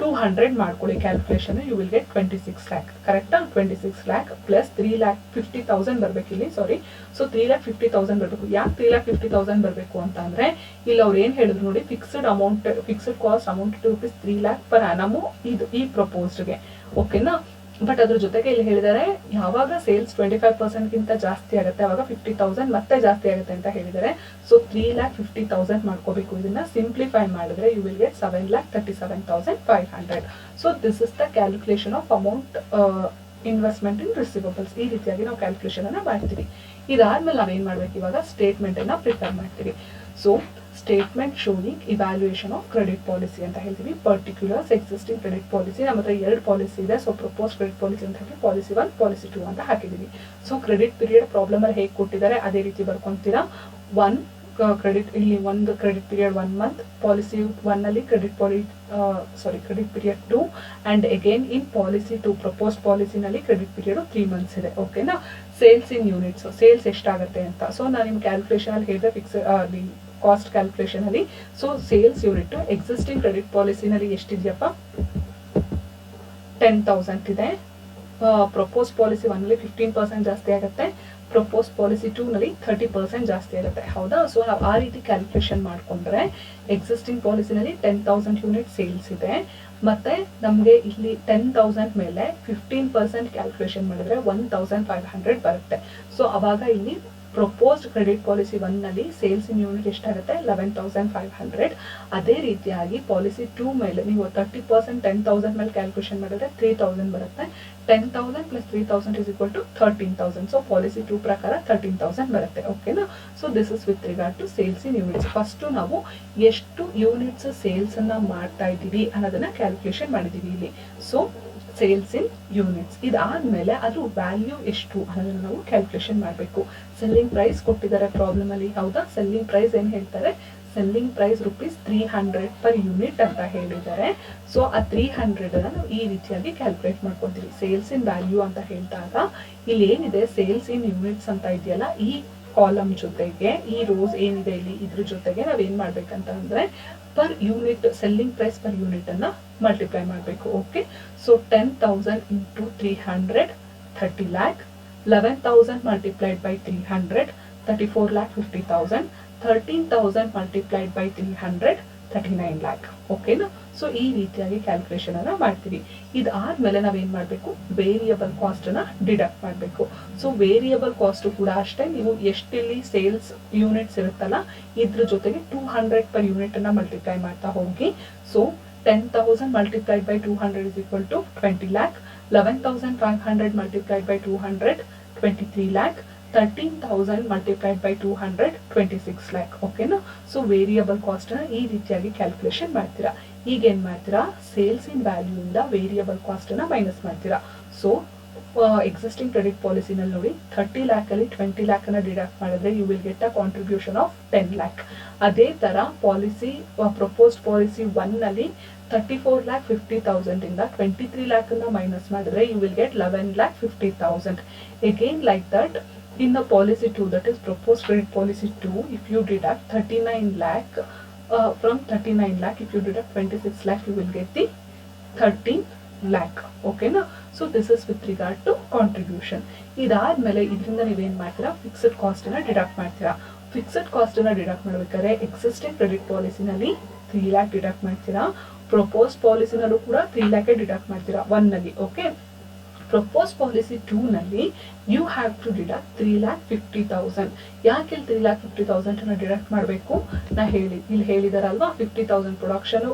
200 ಮಾಡ್ಕೊಳ್ಳಿ calculation, you will get 26 lakh. ಕರೆಕ್ಟಾ. 26 lakh ಪ್ಲಸ್ 3,50,000 ಬರ್ಬೇಕು ಇಲ್ಲಿ, ಸಾರಿ. ಸೊ 3,50,000 ಬರ್ಬೇಕು. ಯಾಕೆ 3,50,000 ಬರ್ಬೇಕು ಅಂತ ಅಂದ್ರೆ ಇಲ್ಲಿ ಅವ್ರು ಏನ್ ಹೇಳಿದ್ರು ನೋಡಿ, fixed amount, fixed cost amount rupees 3 lakh per annum ಇದು ಈ ಪ್ರಪೋಸ್ಡ್ಗೆ. ಓಕೆನಾ. ಬಟ್ ಅದ್ರ ಜೊತೆಗೆ ಇಲ್ಲಿ ಹೇಳಿದ್ದಾರೆ, ಯಾವಾಗ ಸೇಲ್ಸ್ 25% ಗಿಂತ ಜಾಸ್ತಿ ಆಗುತ್ತೆ ಅವಾಗ 50,000 ಮತ್ತೆ ಜಾಸ್ತಿ ಆಗುತ್ತೆ ಅಂತ ಹೇಳಿದ್ದಾರೆ. ಸೊ 3,50,000 ಮಾಡ್ಕೋಬೇಕು. ಇದನ್ನ ಸಿಂಪ್ಲಿಫೈ ಮಾಡಿದ್ರೆ you will get 7,37,500. So this is the calculation of amount investment in receivables. ಈ ರೀತಿಯಾಗಿ ನಾವು ಕ್ಯಾಲ್ಕುಲೇಷನ್ ಅನ್ನ ಮಾಡ್ತೀವಿ. ಇದಾದ್ಮೇಲೆ ನಾವೇನ್ ಮಾಡ್ಬೇಕು, ಇವಾಗ ಸ್ಟೇಟ್ಮೆಂಟ್ ಅನ್ನ ಪ್ರಿಪೇರ್ ಮಾಡ್ತೀವಿ. So statement showing evaluation of credit policy ಅಂತ ಹೇಳ್ತೀವಿ. ಪರ್ಟಿಕ್ಯುಲರ್ಸ್ ಎಕ್ಸಿಸ್ಟಿಂಗ್ ಕ್ರೆಡಿಟ್ ಪಾಲಿಸಿ, ನಮ್ಮ ಹತ್ರ 2 ಪಾಲಿಸಿ ಇದೆ. ಸೊ ಪ್ರಪೋಸ್ ಕ್ರೆಡಿಟ್ ಪಾಲಿಸಿ ಅಂತ ಹಾಕಿ ಪಾಲಿಸಿ 1, ಪಾಲಿಸಿ 2 ಅಂತ ಹಾಕಿದೀವಿ. ಸೊ ಕ್ರೆಡಿಟ್ ಪೀರಿಯಡ್ ಪ್ರಾಬ್ಲಮ್ ಅಲ್ಲಿ ಹೇಗೆ ಕೊಟ್ಟಿದ್ದಾರೆ ಅದೇ ರೀತಿ ಬರ್ಕೊಂತೀರಾ. 1 ಕ್ರೆಡಿಟ್ ಇಲ್ಲಿ ಒಂದು ಕ್ರೆಡಿಟ್ ಪೀರಿಯಡ್ 1 ಮಂತ್, ಪಾಲಿಸಿ 1 ಅಲ್ಲಿ credit period 2 and again in policy 2 proposed ಪಾಲಿಸಿನಲ್ಲಿ ಕ್ರೆಡಿಟ್ ಪೀರಿಯಡ್ 3 ಮಂತ್ಸ್ ಇದೆ. ಓಕೆನಾ. ಸೇಲ್ಸ್ ಇನ್ ಯೂನಿಟ್ಸ್, ಸೇಲ್ಸ್ ಎಷ್ಟಾಗುತ್ತೆ ಅಂತ. ಸೊ ನಾನು ನಿಮ್ ಕ್ಯಾಲ್ಕುಲೇಷನ್ ಅಲ್ಲಿ ಹೇಳಿದ್ರೆ ಫಿಕ್ಸ್ ಕಾಸ್ಟ್ ಕ್ಯಾಲ್ಕುಲೇಷನ್ ಅಲ್ಲಿ. So sales unit existing credit ಪಾಲಿಸಿನಲ್ಲಿ ಎಷ್ಟಿದೆಯಪ್ಪ, 10,000 ಇದೆ. ಪ್ರಪೋಸ್ ಪಾಲಿಸಿ 1 ಅಲ್ಲಿ 15% ಜಾಸ್ತಿ ಆಗುತ್ತೆ, ಪ್ರಪೋಸ್ ಪಾಲಿಸಿ 2 ನಲ್ಲಿ 30% ಜಾಸ್ತಿ ಆಗುತ್ತೆ. ಹೌದಾ. ಸೊ ನಾವು ಆ ರೀತಿ ಕ್ಯಾಲ್ಕುಲೇಷನ್ ಮಾಡ್ಕೊಂಡ್ರೆ ಎಕ್ಸಿಸ್ಟಿಂಗ್ ಪಾಲಿಸಿನಲ್ಲಿ 10,000 ಯೂನಿಟ್ ಸೇಲ್ಸ್ ಇದೆ, ಮತ್ತೆ ನಮಗೆ ಇಲ್ಲಿ 10,000 ಮೇಲೆ 15% ಕ್ಯಾಲ್ಕುಲೇಷನ್ ಮಾಡಿದ್ರೆ 1,500 ಬರುತ್ತೆ. ಸೊ ಅವಾಗ ಇಲ್ಲಿ ಪ್ರಪೋಸ್ಡ್ ಕ್ರೆಡಿಟ್ ಪಾಲಿಸಿ 1 ನಲ್ಲಿ ಸೇಲ್ಸ್ ಇನ್ ಯೂನಿಟ್ ಎಷ್ಟಾಗುತ್ತೆ, 11,500. ಅದೇ ರೀತಿಯಾಗಿ ಪಾಲಿಸಿ 2 ಮೇಲೆ ನೀವು 30% 10,000 ಮೇಲೆ ಕ್ಯಾಲ್ಕುಲೇಷನ್ ಮಾಡಿದ್ರೆ 3,000 ಬರುತ್ತೆ. 10,000 plus 3,000 is equal to 13,000. So policy 2 ಪ್ರಕಾರ 13,000 ಬರುತ್ತೆ. ಓಕೆನಾ. So this is with regard to sales in units. First ನಾವು ಎಷ್ಟು ಯೂನಿಟ್ಸ್ ಸೇಲ್ಸ್ ಅನ್ನ ಮಾಡ್ತಾ ಇದ್ದೀವಿ ಅನ್ನೋದನ್ನ ಕ್ಯಾಲ್ಕುಲೇಷನ್ ಮಾಡಿದೀವಿ ಇಲ್ಲಿ. ಸೊ ಸೇಲ್ಸ್ ಇನ್ ಯೂನಿಟ್ಸ್ ಇದಾದ್ಮೇಲೆ ಅದ್ರ ವ್ಯಾಲ್ಯೂ ಎಷ್ಟು ಅನ್ನೋದನ್ನ ನಾವು ಕ್ಯಾಲ್ಕುಲೇಷನ್ ಮಾಡಬೇಕು. ಸೆಲ್ಲಿಂಗ್ ಪ್ರೈಸ್ ಕೊಟ್ಟಿದ್ದಾರೆ ಪ್ರಾಬ್ಲಮ್ ಅಲ್ಲಿ. ಹೌದಾ. ಸೆಲ್ಲಿಂಗ್ ಪ್ರೈಸ್ ಏನ್ ಹೇಳ್ತಾರೆ, ಸೆಲ್ಲಿಂಗ್ ಪ್ರೈಸ್ ₹300 ಪರ್ ಯೂನಿಟ್ ಅಂತ ಹೇಳಿದ್ದಾರೆ. ಸೊ ಆ 300 ನಾವು ಈ ರೀತಿಯಾಗಿ ಕ್ಯಾಲ್ಕುಲೇಟ್ ಮಾಡ್ಕೊಂತೀವಿ. ಸೇಲ್ಸ್ ಇನ್ ವ್ಯಾಲ್ಯೂ ಅಂತ ಹೇಳಿದಾಗ ಇಲ್ಲಿ ಏನಿದೆ ಸೇಲ್ಸ್ ಇನ್ ಯೂನಿಟ್ಸ್ ಅಂತ ಇದೆಯಲ್ಲ, ಈ ಕಾಲಮ್ ಜೊತೆಗೆ ಈ ರೋಸ್ ಏನಿದೆ ಇಲ್ಲಿ ಇದ್ರ ಜೊತೆಗೆ ನಾವೇನ್ ಮಾಡ್ಬೇಕಂತ ಅಂದ್ರೆ per unit selling price per unit ಅನ್ನ ಮಲ್ಟಿಪ್ಲೈ ಮಾಡಬೇಕು. ಓಕೆ. So 10,000 into 300 30 lakh, 11,000 multiplied by 300 34,50,000, 13,000 multiplied by 300 39 lakh. ಓಕೆನಾ. ಸೊ ಈ ರೀತಿಯಾಗಿ ಕ್ಯಾಲ್ಕುಲೇಷನ್ ಅನ್ನ ಮಾಡ್ತೀವಿ. ಇದಾದ್ಮೇಲೆ ನಾವೇನ್ ಮಾಡ್ಬೇಕು, ವೇರಿಯಬಲ್ ಕಾಸ್ಟ್ ಅನ್ನ ಡಿಡಕ್ಟ್ ಮಾಡ್ಬೇಕು. ಸೊ ವೇರಿಯಬಲ್ ಕಾಸ್ಟ್ ಕೂಡ ಅಷ್ಟೇ, ನೀವು ಎಷ್ಟಿಲ್ಲಿ ಸೇಲ್ಸ್ ಯೂನಿಟ್ಸ್ ಇರುತ್ತಲ್ಲ ಇದ್ರ ಜೊತೆಗೆ 200 ಪರ್ ಯೂನಿಟ್ ಅನ್ನ ಮಲ್ಟಿಪ್ಲೈ ಮಾಡ್ತಾ ಹೋಗಿ. So 10,000 multiplied by 200 is equal to 20 lakh, 11,500 multiplied by 200 23 lakh, 13,000 multiplied by 200 26 lakh. ಓಕೆನಾ. ಸೊ ವೇರಿಯಬಲ್ ಕಾಸ್ಟ್ ನ ಈ ರೀತಿಯಾಗಿ ಕ್ಯಾಲ್ಕುಲೇಷನ್ ಮಾಡ್ತೀರಾ. ಈಗ ಏನ್ ಮಾಡ್ತೀರಾ, ಸೇಲ್ಸ್ ಇನ್ ವ್ಯಾಲ್ಯೂ ಇಂದ ವೇರಿಯಬಲ್ ಕಾಸ್ಟ್ ಅನ್ನ ಮೈನಸ್ ಮಾಡ್ತೀರಾ. ಸೊ ಎಕ್ಸಿಸ್ಟಿಂಗ್ ಕ್ರೆಡಿಟ್ ಪಾಲಿಸಿನಲ್ಲಿ ನೋಡಿ 30 lakh ಅಲ್ಲಿ 20 lakh ಅನ್ನ ಡಿಡಕ್ಟ್ ಮಾಡಿದ್ರೆ you will get a contribution of 10 lakh. ಅದೇ ತರ ಪಾಲಿಸಿ ಪ್ರಪೋಸ್ಡ್ ಪಾಲಿಸಿ 1 ನಲ್ಲಿ 34,50,000 ಇಂದ 23 lakh ಅನ್ನ ಮೈನಸ್ ಮಾಡಿದ್ರೆ you will get 11,50,000. Again like that in the policy 2, that is proposed credit policy 2, if you deduct 39 lakh from 39 lakh, if you deduct 26 lakh, you will get the 13 lakh. ಓಕೆನಾ. So this is with regard to contribution. ಇದಾದ್ಮೇಲೆ ಇದರಿಂದ ನೀವೇನ್ ಮಾಡ್ತೀರಾ, ಫಿಕ್ಸ್ಡ್ ಕಾಸ್ಟ್ ಅನ್ನ ಡಿಡಕ್ಟ್ ಮಾಡ್ತೀರಾ. ಫಿಕ್ಸ್ಡ್ ಕಾಸ್ಟ್ ಅನ್ನ ಡಿಡಕ್ಟ್ ಮಾಡ್ಬೇಕಾದ್ರೆ ಎಕ್ಸಿಸ್ಟಿಂಗ್ ಕ್ರೆಡಿಟ್ ಪಾಲಿಸಿನಲ್ಲಿ 3 lakh ಡಿಡಕ್ಟ್ ಮಾಡ್ತೀರಾ. ಪ್ರಪೋಸ್ ಪಾಲಿಸಿನಲ್ಲೂ ಕೂಡ 3 lakh ಡಿಡಕ್ಟ್ ಮಾಡ್ತೀರಾ 1 ನಲ್ಲಿ. ಓಕೆ. ಪ್ರಪೋಸ್ ಪಾಲಿಸಿ 2 ನಲ್ಲಿ ಯು ಹ್ಯಾವ್ ಟು ಡಿಡಕ್ಟ್ 3,50,000. ಯಾಕೆ 3,50,000 ಅನ್ನ ಡಿಡಕ್ಟ್ ಮಾಡಬೇಕು, ಇಲ್ಲಿ ಹೇಳಿದಾರಲ್ವಾ 50,000 ಪ್ರೊಡಕ್ಷನ್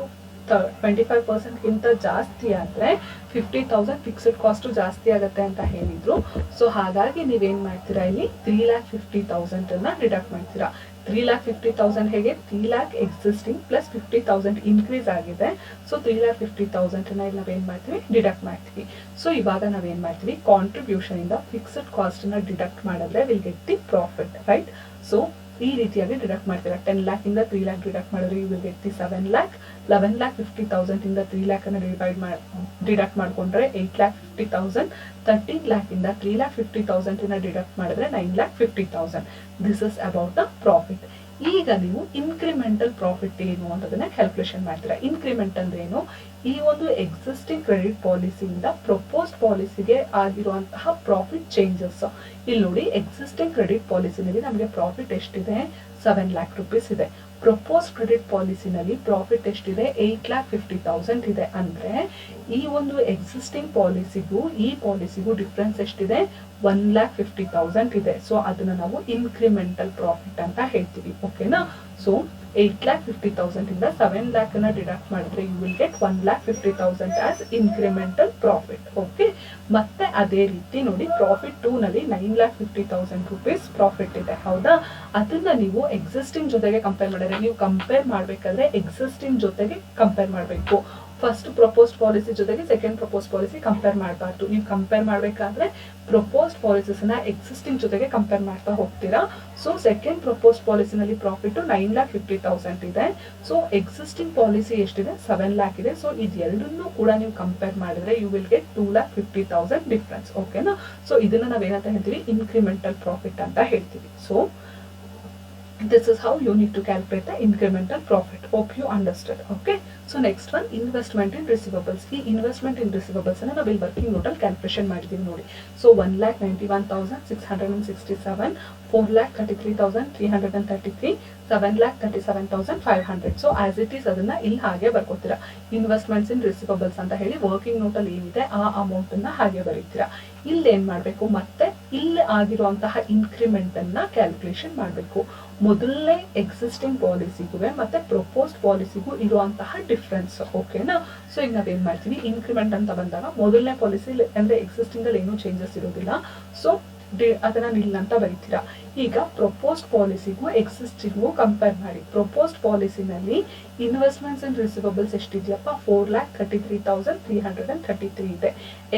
25% ಗಿಂತ ಜಾಸ್ತಿ ಆದ್ರೆ 50,000 ಫಿಕ್ಸ್ಡ್ ಕಾಸ್ಟ್ ಜಾಸ್ತಿ ಆಗತ್ತೆ ಅಂತ ಹೇಳಿದ್ರು. ಸೊ ಹಾಗಾಗಿ ನೀವೇನ್ ಮಾಡ್ತೀರಾ, ಇಲ್ಲಿ 3,50,000 ಅನ್ನ ಡಿಡಕ್ಟ್ ಮಾಡ್ತೀರಾ. 3,50,000 ಹೇಗೆ, 3 lakh ಎಕ್ಸಿಸ್ಟಿಂಗ್ ಪ್ಲಸ್ 50,000 ಇನ್ಕ್ರೀಸ್ ಆಗಿದೆ. ಸೊ 3,50,000 ಅನ್ನ ಇಲ್ಲಿ ನಾವೇನ್ ಮಾಡ್ತೀವಿ, ಡಿಡಕ್ಟ್ ಮಾಡ್ತೀವಿ. ಸೊ ಇವಾಗ ನಾವೇನ್ ಮಾಡ್ತೀವಿ, ಕಾಂಟ್ರಿಬ್ಯೂಷನ್ ಇಂದ ಫಿಕ್ಸ್ಡ್ ಕಾಸ್ಟ್ ಅನ್ನ ಡಿಡಕ್ಟ್ ಮಾಡಿದ್ರೆ will get the profit, right. So ಈ ರೀತಿಯಾಗಿ ಡಿಡಕ್ಟ್ ಮಾಡ್ತೀರಾ. 10 lakh ಇಂದ 3 lakh ಡಿಡಕ್ಟ್ ಮಾಡಿದ್ರೆ you will get the 7 lakh. 11,50,000 ಇಂದ 3 lakh ಅನ್ನ ಡಿಡಕ್ಟ್ ಮಾಡ್ಕೊಂಡ್ರೆ 8,50,000. 13 lakh ಇಂದ 3,50,000 ಅನ್ನ ಡಿಡಕ್ಟ್ ಮಾಡಿದ್ರೆ 9,50,000. This is about the profit. ಈಗ ನೀವು ಇನ್ಕ್ರಿಮೆಂಟಲ್ ಪ್ರಾಫಿಟ್ ಏನು ಅನ್ನೋದನ್ನ ಕ್ಯಾಲ್ಕುಲೇಷನ್ ಮಾಡ್ತೀರಾ. ಇನ್ಕ್ರಿಮೆಂಟ್ ಅಂದ್ರೆ ಏನು, ಈ ಒಂದು ಎಕ್ಸಿಸ್ಟಿಂಗ್ ಕ್ರೆಡಿಟ್ ಪಾಲಿಸಿಯಿಂದ ಪ್ರಪೋಸ್ಡ್ ಪಾಲಿಸಿಗೆ ಆಗಿರುವಂತಹ ಪ್ರಾಫಿಟ್ ಚೇಂಜಸ್. ಇಲ್ಲಿ ನೋಡಿ, ಎಕ್ಸಿಸ್ಟಿಂಗ್ ಕ್ರೆಡಿಟ್ ಪಾಲಿಸಿನಲ್ಲಿ ನಮಗೆ ಪ್ರಾಫಿಟ್ ಎಷ್ಟಿದೆ, 7 lakh rupees ಇದೆ. ಪ್ರಪೋಸ್ ಕ್ರೆಡಿಟ್ ಪಾಲಿಸಿನಲ್ಲಿ ಪ್ರಾಫಿಟ್ ಎಷ್ಟಿದೆ, 8,50,000 ಇದೆ. ಅಂದ್ರೆ ಈ ಒಂದು ಎಕ್ಸಿಸ್ಟಿಂಗ್ ಪಾಲಿಸಿಗೂ ಈ ಪಾಲಿಸಿಗೂ ಡಿಫ್ರೆನ್ಸ್ ಎಷ್ಟಿದೆ, 1,50,000 ಇದೆ. ಸೊ ಅದನ್ನ ನಾವು ಇನ್ಕ್ರಿಮೆಂಟಲ್ ಪ್ರಾಫಿಟ್ ಅಂತ ಹೇಳ್ತೀವಿ. ಓಕೆನಾ. ಸೊ 8,50,000 ಇಂದ 7 lakh ಅನ್ನ ಡಿಡಕ್ಟ್ ಮಾಡಿದ್ರೆ you will get 1,50,000 as incremental profit. Okay. ಮತ್ತೆ ಅದೇ ರೀತಿ ನೋಡಿ, ಪ್ರಾಫಿಟ್ 2 ನಲ್ಲಿ 9,50,000 rupees ಪ್ರಾಫಿಟ್ ಇದೆ. ಹೌದಾ. ಅದನ್ನ ನೀವು ಎಕ್ಸಿಸ್ಟಿಂಗ್ ಜೊತೆಗೆ ಕಂಪೇರ್ ಮಾಡಿದ್ರೆ, ನೀವು ಕಂಪೇರ್ ಮಾಡ್ಬೇಕಾದ್ರೆ ಎಕ್ಸಿಸ್ಟಿಂಗ್ ಜೊತೆಗೆ ಕಂಪೇರ್ ಮಾಡಬೇಕು. ಫಸ್ಟ್ ಪ್ರಪೋಸ್ಡ್ ಪಾಲಿಸಿ ಜೊತೆಗೆ ಸೆಕೆಂಡ್ ಪ್ರಪೋಸ್ ಪಾಲಿಸಿ ಕಂಪೇರ್ ಮಾಡಬಾರ್ದು. ನೀವು ಕಂಪೇರ್ ಮಾಡಬೇಕಾದ್ರೆ ಪ್ರಪೋಸ್ಡ್ ಪಾಲಿಸೀಸ್ನ ಎಕ್ಸಿಸ್ಟಿಂಗ್ ಜೊತೆಗೆ ಕಂಪೇರ್ ಮಾಡ್ತಾ ಹೋಗ್ತೀರಾ. ಸೊ ಸೆಕೆಂಡ್ ಪ್ರಪೋಸ್ ಪಾಲಿಸಿನಲ್ಲಿ ಪ್ರಾಫಿಟ್ 9,50,000 ಇದೆ. ಸೊ ಎಕ್ಸಿಸ್ಟಿಂಗ್ ಪಾಲಿಸಿ ಎಷ್ಟಿದೆ 7 lakh ಇದೆ. ಸೊ ಇದೆರಡನ್ನೂ ಕೂಡ ನೀವು ಕಂಪೇರ್ ಮಾಡಿದ್ರೆ ಯು ವಿಲ್ ಗೆಟ್ 2,50,000 ಡಿಫ್ರೆನ್ಸ್. ಓಕೆನಾ. ಸೊ ಇದನ್ನ ನಾವೇನಂತ ಹೇಳ್ತೀವಿ, ಇನ್ಕ್ರಿಮೆಂಟಲ್ ಪ್ರಾಫಿಟ್ ಅಂತ ಹೇಳ್ತೀವಿ. So this is how you need to calculate the incremental profit. Hope you understood. Okay, so next one, investment in receivables. ಈ investment in receivables ಅನ್ನು ನಾವು ಇಲ್ಲಿ ವರ್ಕಿಂಗ್ ನೋಟಲ್ಲಿ ಕ್ಯಾಲ್ಕುಲೇಷನ್ ಮಾಡಿದ್ದೀವಿ ನೋಡಿ. So 1,91,667, 4,33,333, 7,37,500. So as it is ಅದನ್ನ ಇಲ್ಲಿ ಹಾಗೆ ಬರ್ಕೋತೀರಾ. ಇನ್ವೆಸ್ಟ್ಮೆಂಟ್ಸ್ ಇನ್ ರಿಸಿವಬಲ್ಸ್ ಅಂತ ಹೇಳಿ ವರ್ಕಿಂಗ್ ನೋಟಲ್ಲಿ ಏನಿದೆ ಆ ಅಮೌಂಟ್ ಅನ್ನ ಹಾಗೆ ಬರೀತೀರಾ. ಇಲ್ಲಿ ಏನ್ ಮಾಡ್ಬೇಕು, ಮತ್ತೆ ಇಲ್ಲಿ ಆಗಿರುವಂತಹ ಇನ್ಕ್ರಿಮೆಂಟ್ ಅನ್ನ ಕ್ಯಾಲ್ಕುಲೇಷನ್ ಮಾಡಬೇಕು. ಮೊದಲನೇ ಎಕ್ಸಿಸ್ಟಿಂಗ್ ಪಾಲಿಸಿಗೂ ಮತ್ತೆ ಪ್ರಪೋಸ್ಡ್ ಪಾಲಿಸಿಗೂ ಇರುವಂತಹ ಡಿಫ್ರೆನ್ಸ್. ಓಕೆನಾ. ಸೊ ಈಗ ನಾವೇನ್ ಮಾಡ್ತೀವಿ, ಇನ್ಕ್ರಿಮೆಂಟ್ ಅಂತ ಬಂದಾಗ ಮೊದಲನೇ ಪಾಲಿಸಿ ಅಂದ್ರೆ ಎಕ್ಸಿಸ್ಟಿಂಗ್ ಅಲ್ಲಿ ಏನೂ ಚೇಂಜಸ್ ಇರೋದಿಲ್ಲ. ಸೊ ಅದನ್ನ ನಿಲ್ ಅಂತ ಬರೀತೀರಾ. ಈಗ ಪ್ರಪೋಸ್ಡ್ ಪಾಲಿಸಿಗೂ ಎಕ್ಸಿಸ್ಟಿಂಗು ಕಂಪೇರ್ ಮಾಡಿ. ಪ್ರಪೋಸ್ಡ್ ಪಾಲಿಸಿನಲ್ಲಿ ಇನ್ವೆಸ್ಟ್ಮೆಂಟ್ಸ್ ಇನ್ ರಿಸಿವಬಲ್ಸ್ ಎಷ್ಟಿದೆಯಪ್ಪ, 4,33,333 ಇದೆ.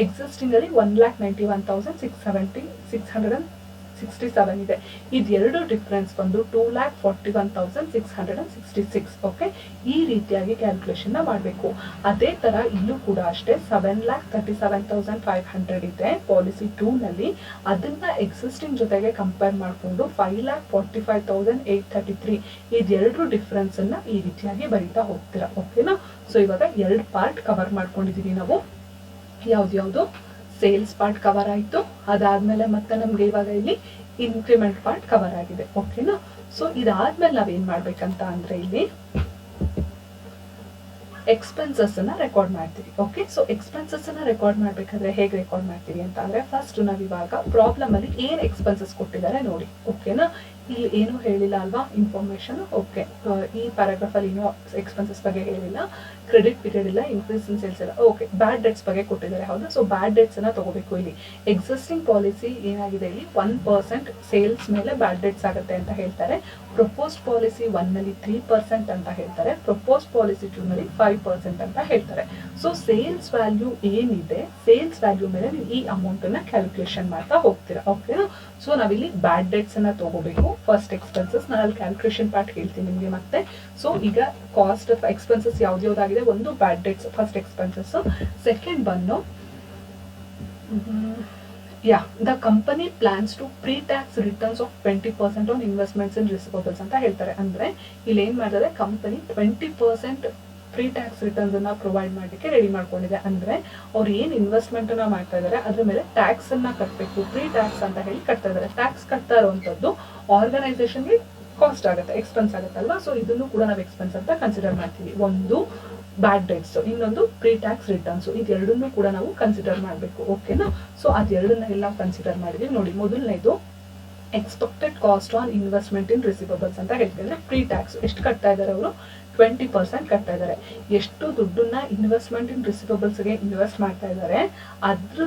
ಎಕ್ಸಿಸ್ಟಿಂಗ್ ಅಲ್ಲಿ 1,91,667 ಇದೆ. ಇದೆರಡು ಡಿಫ್ರೆನ್ಸ್ ಬಂದು 2,41,666. ಓಕೆ, ಈ ರೀತಿಯಾಗಿ ಕ್ಯಾಲ್ಕುಲೇಷನ್ ಮಾಡಬೇಕು. ಅದೇ ತರ ಇಲ್ಲೂ ಕೂಡ ಅಷ್ಟೇ 7,37,500 ಇದೆ ಪಾಲಿಸಿ 2 ನಲ್ಲಿ. ಅದನ್ನ ಎಕ್ಸಿಸ್ಟಿಂಗ್ ಜೊತೆಗೆ ಕಂಪೇರ್ ಮಾಡಿಕೊಂಡು 5,45,833 ಇದೆರಡು ಡಿಫ್ರೆನ್ಸ್ ಅನ್ನ ಈ ರೀತಿಯಾಗಿ ಬರೀತಾ ಹೋಗ್ತೀರಾ. ಓಕೆನಾ. ಸೊ ಇವಾಗ 2 ಪಾರ್ಟ್ ಕವರ್ ಮಾಡ್ಕೊಂಡಿದೀವಿ ನಾವು. ಯಾವ್ದು ಸೇಲ್ಸ್ ಪಾರ್ಟ್ ಕವರ್ ಆಯ್ತು, ಅದಾದ್ಮೇಲೆ ಮತ್ತೆ ನಮ್ಗೆ ಇವಾಗ ಇಲ್ಲಿ ಇನ್ಕ್ರಿಮೆಂಟ್ ಪಾರ್ಟ್ ಕವರ್ ಆಗಿದೆ. ಓಕೆನಾ. ಸೊ ಇದಾದ್ಮೇಲೆ ನಾವೇನ್ ಮಾಡ್ಬೇಕಂತ ಅಂದ್ರೆ ಇಲ್ಲಿ ಎಕ್ಸ್ಪೆನ್ಸಸ್ ಅನ್ನ ರೆಕಾರ್ಡ್ ಮಾಡ್ತೀವಿ. ಓಕೆ, ಸೊ ಎಕ್ಸ್ಪೆನ್ಸಸ್ ಅನ್ನ ರೆಕಾರ್ಡ್ ಮಾಡ್ಬೇಕಾದ್ರೆ ಹೇಗೆ ರೆಕಾರ್ಡ್ ಮಾಡ್ತೀವಿ ಅಂತ ಅಂದ್ರೆ, ಫಸ್ಟ್ ನಾವಿವಾಗ ಪ್ರಾಬ್ಲಮ್ ಅಲ್ಲಿ ಏನ್ ಎಕ್ಸ್ಪೆನ್ಸಸ್ ಕೊಟ್ಟಿದ್ದಾರೆ ನೋಡಿ. ಓಕೆನಾ. ಇಲ್ಲಿ ಏನು ಹೇಳಿಲ್ಲ ಅಲ್ವಾ ಇನ್ಫಾರ್ಮೇಶನ್. ಓಕೆ, ಈ ಪ್ಯಾರಾಗ್ರಾಫ್ ಅಲ್ಲಿ ಏನೋ ಎಕ್ಸ್ಪೆನ್ಸಸ್ ಬಗ್ಗೆ ಹೇಳಿಲ್ಲ, ಕ್ರೆಡಿಟ್ ಪೀರಿಯಡ್ ಇಲ್ಲ, ಇನ್ಕ್ರೀಸ್ ಇನ್ ಸೇಲ್ಸ್ ಇಲ್ಲ. ಓಕೆ, ಬ್ಯಾಡ್ ಡೆಟ್ಸ್ ಬಗ್ಗೆ ಕೊಟ್ಟಿದ್ದಾರೆ. ಹೌದಾ. ಸೊ ಬ್ಯಾಡ್ ಡೆಟ್ಸ್ ಅನ್ನ ತಗೋಬೇಕು. ಇಲ್ಲಿ ಎಕ್ಸಿಸ್ಟಿಂಗ್ ಪಾಲಿಸಿ ಏನಾಗಿದೆ, ಇಲ್ಲಿ 1% ಸೇಲ್ಸ್ ಮೇಲೆ ಬ್ಯಾಡ್ ಡೆಟ್ಸ್ ಆಗುತ್ತೆ ಅಂತ ಹೇಳ್ತಾರೆ. ಪ್ರಪೋಸ್ಡ್ ಪಾಲಿಸಿ 1 ನಲ್ಲಿ 3% ಅಂತ ಹೇಳ್ತಾರೆ. ಪ್ರಪೋಸ್ಡ್ ಪಾಲಿಸಿ 2 ನಲ್ಲಿ 5% ಅಂತ ಹೇಳ್ತಾರೆ. ಸೊ ಸೇಲ್ಸ್ ವ್ಯಾಲ್ಯೂ ಏನಿದೆ, ಸೇಲ್ಸ್ ವ್ಯಾಲ್ಯೂ ಮೇಲೆ ನೀವು ಈ ಅಮೌಂಟ್ ಅನ್ನ ಕ್ಯಾಲ್ಕುಲೇಷನ್ ಮಾಡ್ತಾ ಹೋಗ್ತೀರಾ. ಓಕೆನಾ. ಸೊ ನಾವಿಲ್ಲಿ ಬ್ಯಾಡ್ ಡೆಟ್ಸ್ ಅನ್ನ ತಗೋಬೇಕು. ಫಸ್ಟ್ ಎಕ್ಸ್ಪೆನ್ಸಸ್ ನಾನು ಅಲ್ಲಿ ಕ್ಯಾಲ್ಕುಲೇಷನ್ ಪಾರ್ಟ್ ಹೇಳ್ತೀನಿ ನಿಮಗೆ ಮತ್ತೆ. ಸೊ ಈಗ ಕಾಸ್ಟ್ ಆಫ್ ಎಕ್ಸ್ಪೆನ್ಸಸ್ ಯಾವ್ದಾಗಿದೆ, ಒಂದು ಬ್ಯಾಡ್ ಡೆಟ್ಸ್ ಫಸ್ಟ್ ಎಕ್ಸ್ಪೆನ್ಸಸ್. ಸೆಕೆಂಡ್ ಬಂದು the company plans to pre-tax returns of 20% on investments in receivables ಅಂತ ಹೇಳ್ತಾರೆ. ಅಂದ್ರೆ ಇಲ್ಲಿ ಏನ್ ಮಾಡಿದ್ರೆ ಕಂಪನಿ 20% ಪ್ರೀ ಟ್ಯಾಕ್ಸ್ ರಿಟರ್ನ್ಸ್ ಅನ್ನ ಪ್ರೊವೈಡ್ ಮಾಡಲಿಕ್ಕೆ ರೆಡಿ ಮಾಡ್ಕೊಂಡಿದೆ. ಅಂದ್ರೆ ಅವ್ರು ಏನ್ ಇನ್ವೆಸ್ಟ್ಮೆಂಟ್ ಅನ್ನ ಮಾಡ್ತಾ ಇದಾರೆ ಅದ್ರ ಮೇಲೆ ಟ್ಯಾಕ್ಸ್ ಅನ್ನ ಕಟ್ಟಬೇಕು, ಪ್ರೀ ಟ್ಯಾಕ್ಸ್ ಅಂತ ಹೇಳಿ ಕಟ್ತಾ ಇದಾರೆ. ಟ್ಯಾಕ್ಸ್ ಕಟ್ತಾ ಇರುವಂತದ್ದು ಆರ್ಗನೈಸೇಷನ್ಗೆ ಕಾಸ್ಟ್ ಆಗುತ್ತೆ, ಎಕ್ಸ್ಪೆನ್ಸ್ ಆಗುತ್ತೆ ಅಲ್ವಾ. ಸೊ ಇದನ್ನು ಕೂಡ ನಾವು ಎಕ್ಸ್ಪೆನ್ಸ್ ಅಂತ ಕನ್ಸಿಡರ್ ಮಾಡ್ತೀವಿ. ಒಂದು ಬ್ಯಾಡ್ ಡೆಟ್ಸ್, ಇನ್ನೊಂದು ಪ್ರೀ ಟ್ಯಾಕ್ಸ್ ರಿಟರ್ನ್ಸ್, ಇದೆರಡನ್ನೂ ಕೂಡ ನಾವು ಕನ್ಸಿಡರ್ ಮಾಡಬೇಕು. ಓಕೆನಾ. ಸೊ ಅದೆರಡನ್ನ ಎಲ್ಲ ಕನ್ಸಿಡರ್ ಮಾಡಿದೀವಿ ನೋಡಿ. ಮೊದಲನೇದು expected cost on investment in receivables ಅಂತ ಹೇಳ್ತಿದ್ರೆ ಪ್ರೀ ಟ್ಯಾಕ್ಸ್ ಎಷ್ಟು ಕಟ್ತಾ ಇದಾರೆ ಅವರು, 20% ಕಟ್ತಾ ಇದ್ದಾರೆ. ಎಷ್ಟು ದುಡ್ಡನ್ನ ಇನ್ವೆಸ್ಟ್ಮೆಂಟ್ ಇನ್ ರಿಸಿವಬಲ್ಸ್ಗೆ ಇನ್ವೆಸ್ಟ್ ಮಾಡ್ತಾ ಇದ್ದಾರೆ ಅದ್ರ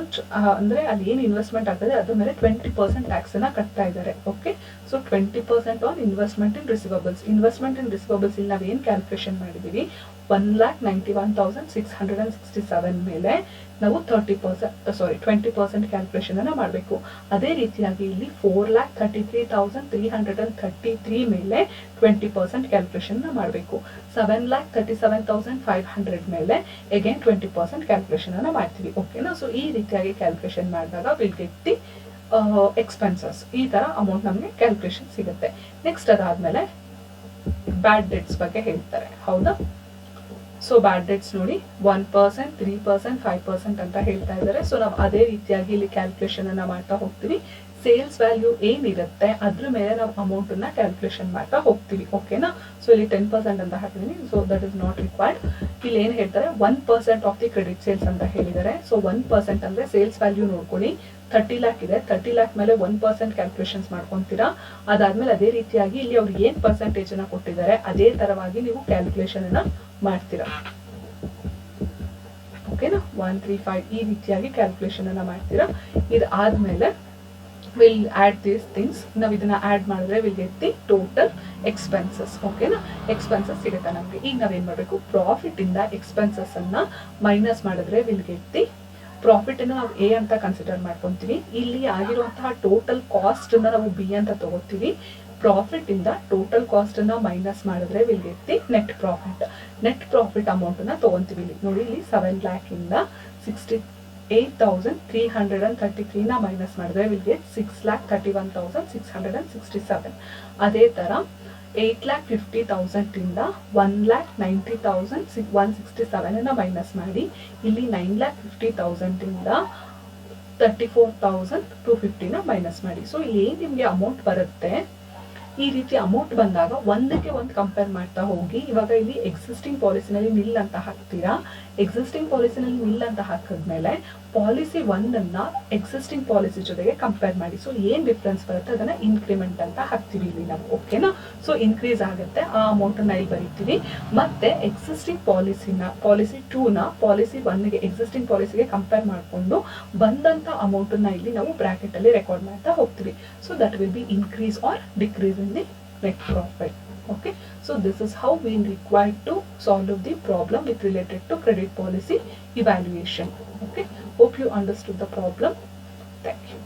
ಅಂದ್ರೆ ಅಲ್ಲಿ ಏನು ಇನ್ವೆಸ್ಟ್ಮೆಂಟ್ ಆಗ್ತದೆ ಅದ್ರ ಮೇಲೆ 20% ಟ್ಯಾಕ್ಸ್ ಅನ್ನ ಕಟ್ತಾ ಇದ್ದಾರೆ. Okay, so 20% on investment in receivables. Investment in receivables ಇಲ್ಲಿ ನಾವು ಏನ್ ಕ್ಯಾಲ್ಕುಲೇಷನ್ ಮಾಡಿದೀವಿ, 1,91,667 ಮೇಲೆ ನಾವು 20% ಕ್ಯಾಲ್ಕುಲೇಷನ್ ಅನ್ನ ಮಾಡಬೇಕು. ಅದೇ ರೀತಿಯಾಗಿ ಇಲ್ಲಿ 4,33,333 ಮೇಲೆ 20% ಕ್ಯಾಲ್ಕುಲೇಷನ್ ಮಾಡಬೇಕು. 7,37,500 ಮೇಲೆ ಅಗೇನ್ 20% ಕ್ಯಾಲ್ಕುಲೇಷನ್ ಅನ್ನ ಮಾಡ್ತೀವಿ. ಓಕೆನಾ. ಸೊ ಈ ರೀತಿಯಾಗಿ ಕ್ಯಾಲ್ಕುಲೇಷನ್ ಮಾಡಿದಾಗ ವಿಲ್ ಗೆಟ್ ದಿ ಎಕ್ಸ್ಪೆನ್ಸಸ್. ಈ ತರ ಅಮೌಂಟ್ ನಮಗೆ ಕ್ಯಾಲ್ಕುಲೇಷನ್ ಸಿಗುತ್ತೆ. ನೆಕ್ಸ್ಟ್ ಅದಾದ್ಮೇಲೆ ಬ್ಯಾಡ್ ಡೆಟ್ಸ್ ಬಗ್ಗೆ ಹೇಳ್ತಾರೆ. ಹೌದಾ. ಸೊ ಬ್ಯಾಡ್ ಡೆಟ್ಸ್ ನೋಡಿ 1%, 3%, 5% ಅಂತ ಹೇಳ್ತಾ ಇದ್ದಾರೆ. ಸೊ ನಾವು ಅದೇ ರೀತಿಯಾಗಿ ಇಲ್ಲಿ ಕ್ಯಾಲ್ಕುಲೇಷನ್ ಅನ್ನ ಮಾಡ್ತಾ ಹೋಗ್ತೀವಿ. ಸೇಲ್ಸ್ ವ್ಯಾಲ್ಯೂ ಏನಿರುತ್ತೆ ಅದ್ರ ಮೇಲೆ ನಾವು ಅಮೌಂಟ್ ಅನ್ನ ಕ್ಯಾಲ್ಕುಲೇಷನ್ ಮಾಡ್ತಾ ಹೋಗ್ತೀವಿ. ಓಕೆನಾ. ಸೊ ಇಲ್ಲಿ 10% ಅಂತ ಹಾಕಿದೀನಿ. So that is not required. ಇಲ್ಲಿ ಏನ್ ಹೇಳ್ತಾರೆ, 1% ಆಫ್ ದಿ ಕ್ರೆಡಿಟ್ ಸೇಲ್ಸ್ ಅಂತ ಹೇಳಿದ್ದಾರೆ. ಸೊ 1% ಅಂದ್ರೆ ಸೇಲ್ಸ್ ವ್ಯಾಲ್ಯೂ ನೋಡ್ಕೊಳ್ಳಿ 30 lakh ಇದೆ. 30 lakh ಮೇಲೆ 1% ಕ್ಯಾಲ್ಕುಲೇಷನ್ಸ್ ಮಾಡ್ಕೊಂತೀರಾ. ಅದಾದ್ಮೇಲೆ ಅದೇ ರೀತಿಯಾಗಿ ಇಲ್ಲಿ ಅವ್ರು ಏನ್ ಪರ್ಸೆಂಟೇಜ್ ಅನ್ನ ಕೊಟ್ಟಿದ್ದಾರೆ ಅದೇ ತರವಾಗಿ ನೀವು ಕ್ಯಾಲ್ಕುಲೇಷನ್ ಅನ್ನ ಮಾಡ್ತೀರಾ. ಓಕೆನಾ. 135 ಈ ರೀತಿಯಾಗಿ ಕ್ಯಾಲ್ಕುಲೇಷನ್ ಅನ್ನ ಮಾಡ್ತೀರಾ. ಇದಾದ್ಮೇಲೆ ವಿಲ್ ಆ್ಯಡ್ ದೀಸ್ ಥಿಂಗ್ಸ್. ನಾವು ಇದನ್ನ ಆ್ಯಡ್ ಮಾಡಿದ್ರೆ will get the total expenses. ಓಕೆನಾ, ಎಕ್ಸ್ಪೆನ್ಸಸ್ ಸಿಗುತ್ತೆ ನಮಗೆ. ಈಗ ನಾವೇನು ಮಾಡಬೇಕು, ಪ್ರಾಫಿಟಿಂದ ಎಕ್ಸ್ಪೆನ್ಸಸ್ಸನ್ನು ಮೈನಸ್ ಮಾಡಿದ್ರೆ ವಿಲ್ ಗೆಟ್ ದಿ ಪ್ರಾಫಿಟನ್ನು ನಾವು ಎ ಅಂತ ಕನ್ಸಿಡರ್ ಮಾಡ್ಕೊತೀವಿ. ಇಲ್ಲಿ ಆಗಿರುವಂತಹ ಟೋಟಲ್ ಕಾಸ್ಟನ್ನು ನಾವು ಬಿ ಅಂತ ತಗೋತೀವಿ. ಪ್ರಾಫಿಟಿಂದ ಟೋಟಲ್ ಕಾಸ್ಟನ್ನು ಮೈನಸ್ ಮಾಡಿದ್ರೆ will get the net profit. Net profit ಅಮೌಂಟನ್ನು ತೊಗೊತೀವಿ. ಇಲ್ಲಿ ನೋಡಿ, ಇಲ್ಲಿ 7 lakhಯಿಂದ 68,333ನ ಮೈನಸ್ ಮಾಡಿದ್ರೆ ವಿಲ್ ಗೆಟ್ 6,31,667. ಅದೇ ಥರ 8,50,000ಇಂದ 1,90,167ನ ಮೈನಸ್ ಮಾಡಿ ಇಲ್ಲಿ 9,50,000ಇಂದ 34,250ನ ಮೈನಸ್ ಮಾಡಿ. ಸೊ ಇಲ್ಲಿ ಏನು ನಿಮಗೆ ಅಮೌಂಟ್ ಬರುತ್ತೆ, ಈ ರೀತಿ ಅಮೌಂಟ್ ಬಂದಾಗ ಒಂದಕ್ಕೆ ಒಂದು ಕಂಪೇರ್ ಮಾಡ್ತಾ ಹೋಗಿ. ಇವಾಗ ಇಲ್ಲಿ ಎಕ್ಸಿಸ್ಟಿಂಗ್ ಪಾಲಿಸಿನಲ್ಲಿ ನಿಲ್ ಅಂತ ಹಾಕ್ತೀರಾ. ಎಕ್ಸಿಸ್ಟಿಂಗ್ ಪಾಲಿಸಿನಲ್ಲಿ ನಿಲ್ ಅಂತ ಹಾಕಿದ್ಮೇಲೆ ಪಾಲಿಸಿ 1ಅನ್ನ ಎಕ್ಸಿಸ್ಟಿಂಗ್ ಪಾಲಿಸಿ ಜೊತೆಗೆ ಕಂಪೇರ್ ಮಾಡಿ. ಸೊ ಏನ್ ಡಿಫ್ರೆನ್ಸ್ ಬರುತ್ತೆ ಅದನ್ನ ಇನ್ಕ್ರಿಮೆಂಟ್ ಅಂತ ಹಾಕ್ತೀವಿ ಇಲ್ಲಿ ನಾವು. ಓಕೆನಾ, ಸೊ ಇನ್ಕ್ರೀಸ್ ಆಗುತ್ತೆ, ಆ ಅಮೌಂಟ್ ಅನ್ನ ಇಲ್ಲಿ ಬರೀತೀವಿ. ಮತ್ತೆ ಎಕ್ಸಿಸ್ಟಿಂಗ್ ಪಾಲಿಸಿ 2ನ ಪಾಲಿಸಿ 1ಗೆ ಎಕ್ಸಿಸ್ಟಿಂಗ್ ಪಾಲಿಸಿಗೆ ಕಂಪೇರ್ ಮಾಡಿಕೊಂಡು ಬಂದಂತ ಅಮೌಂಟ್ ಅನ್ನ ಇಲ್ಲಿ ನಾವು ಬ್ರಾಕೆಟ್ ಅಲ್ಲಿ ರೆಕಾರ್ಡ್ ಮಾಡ್ತಾ ಹೋಗ್ತೀವಿ. So that will be increase R decrease in the net profit. Okay, so this is how we require to solve the problem with related to credit policy evaluation. Okay, hope you understood the problem. Thank you.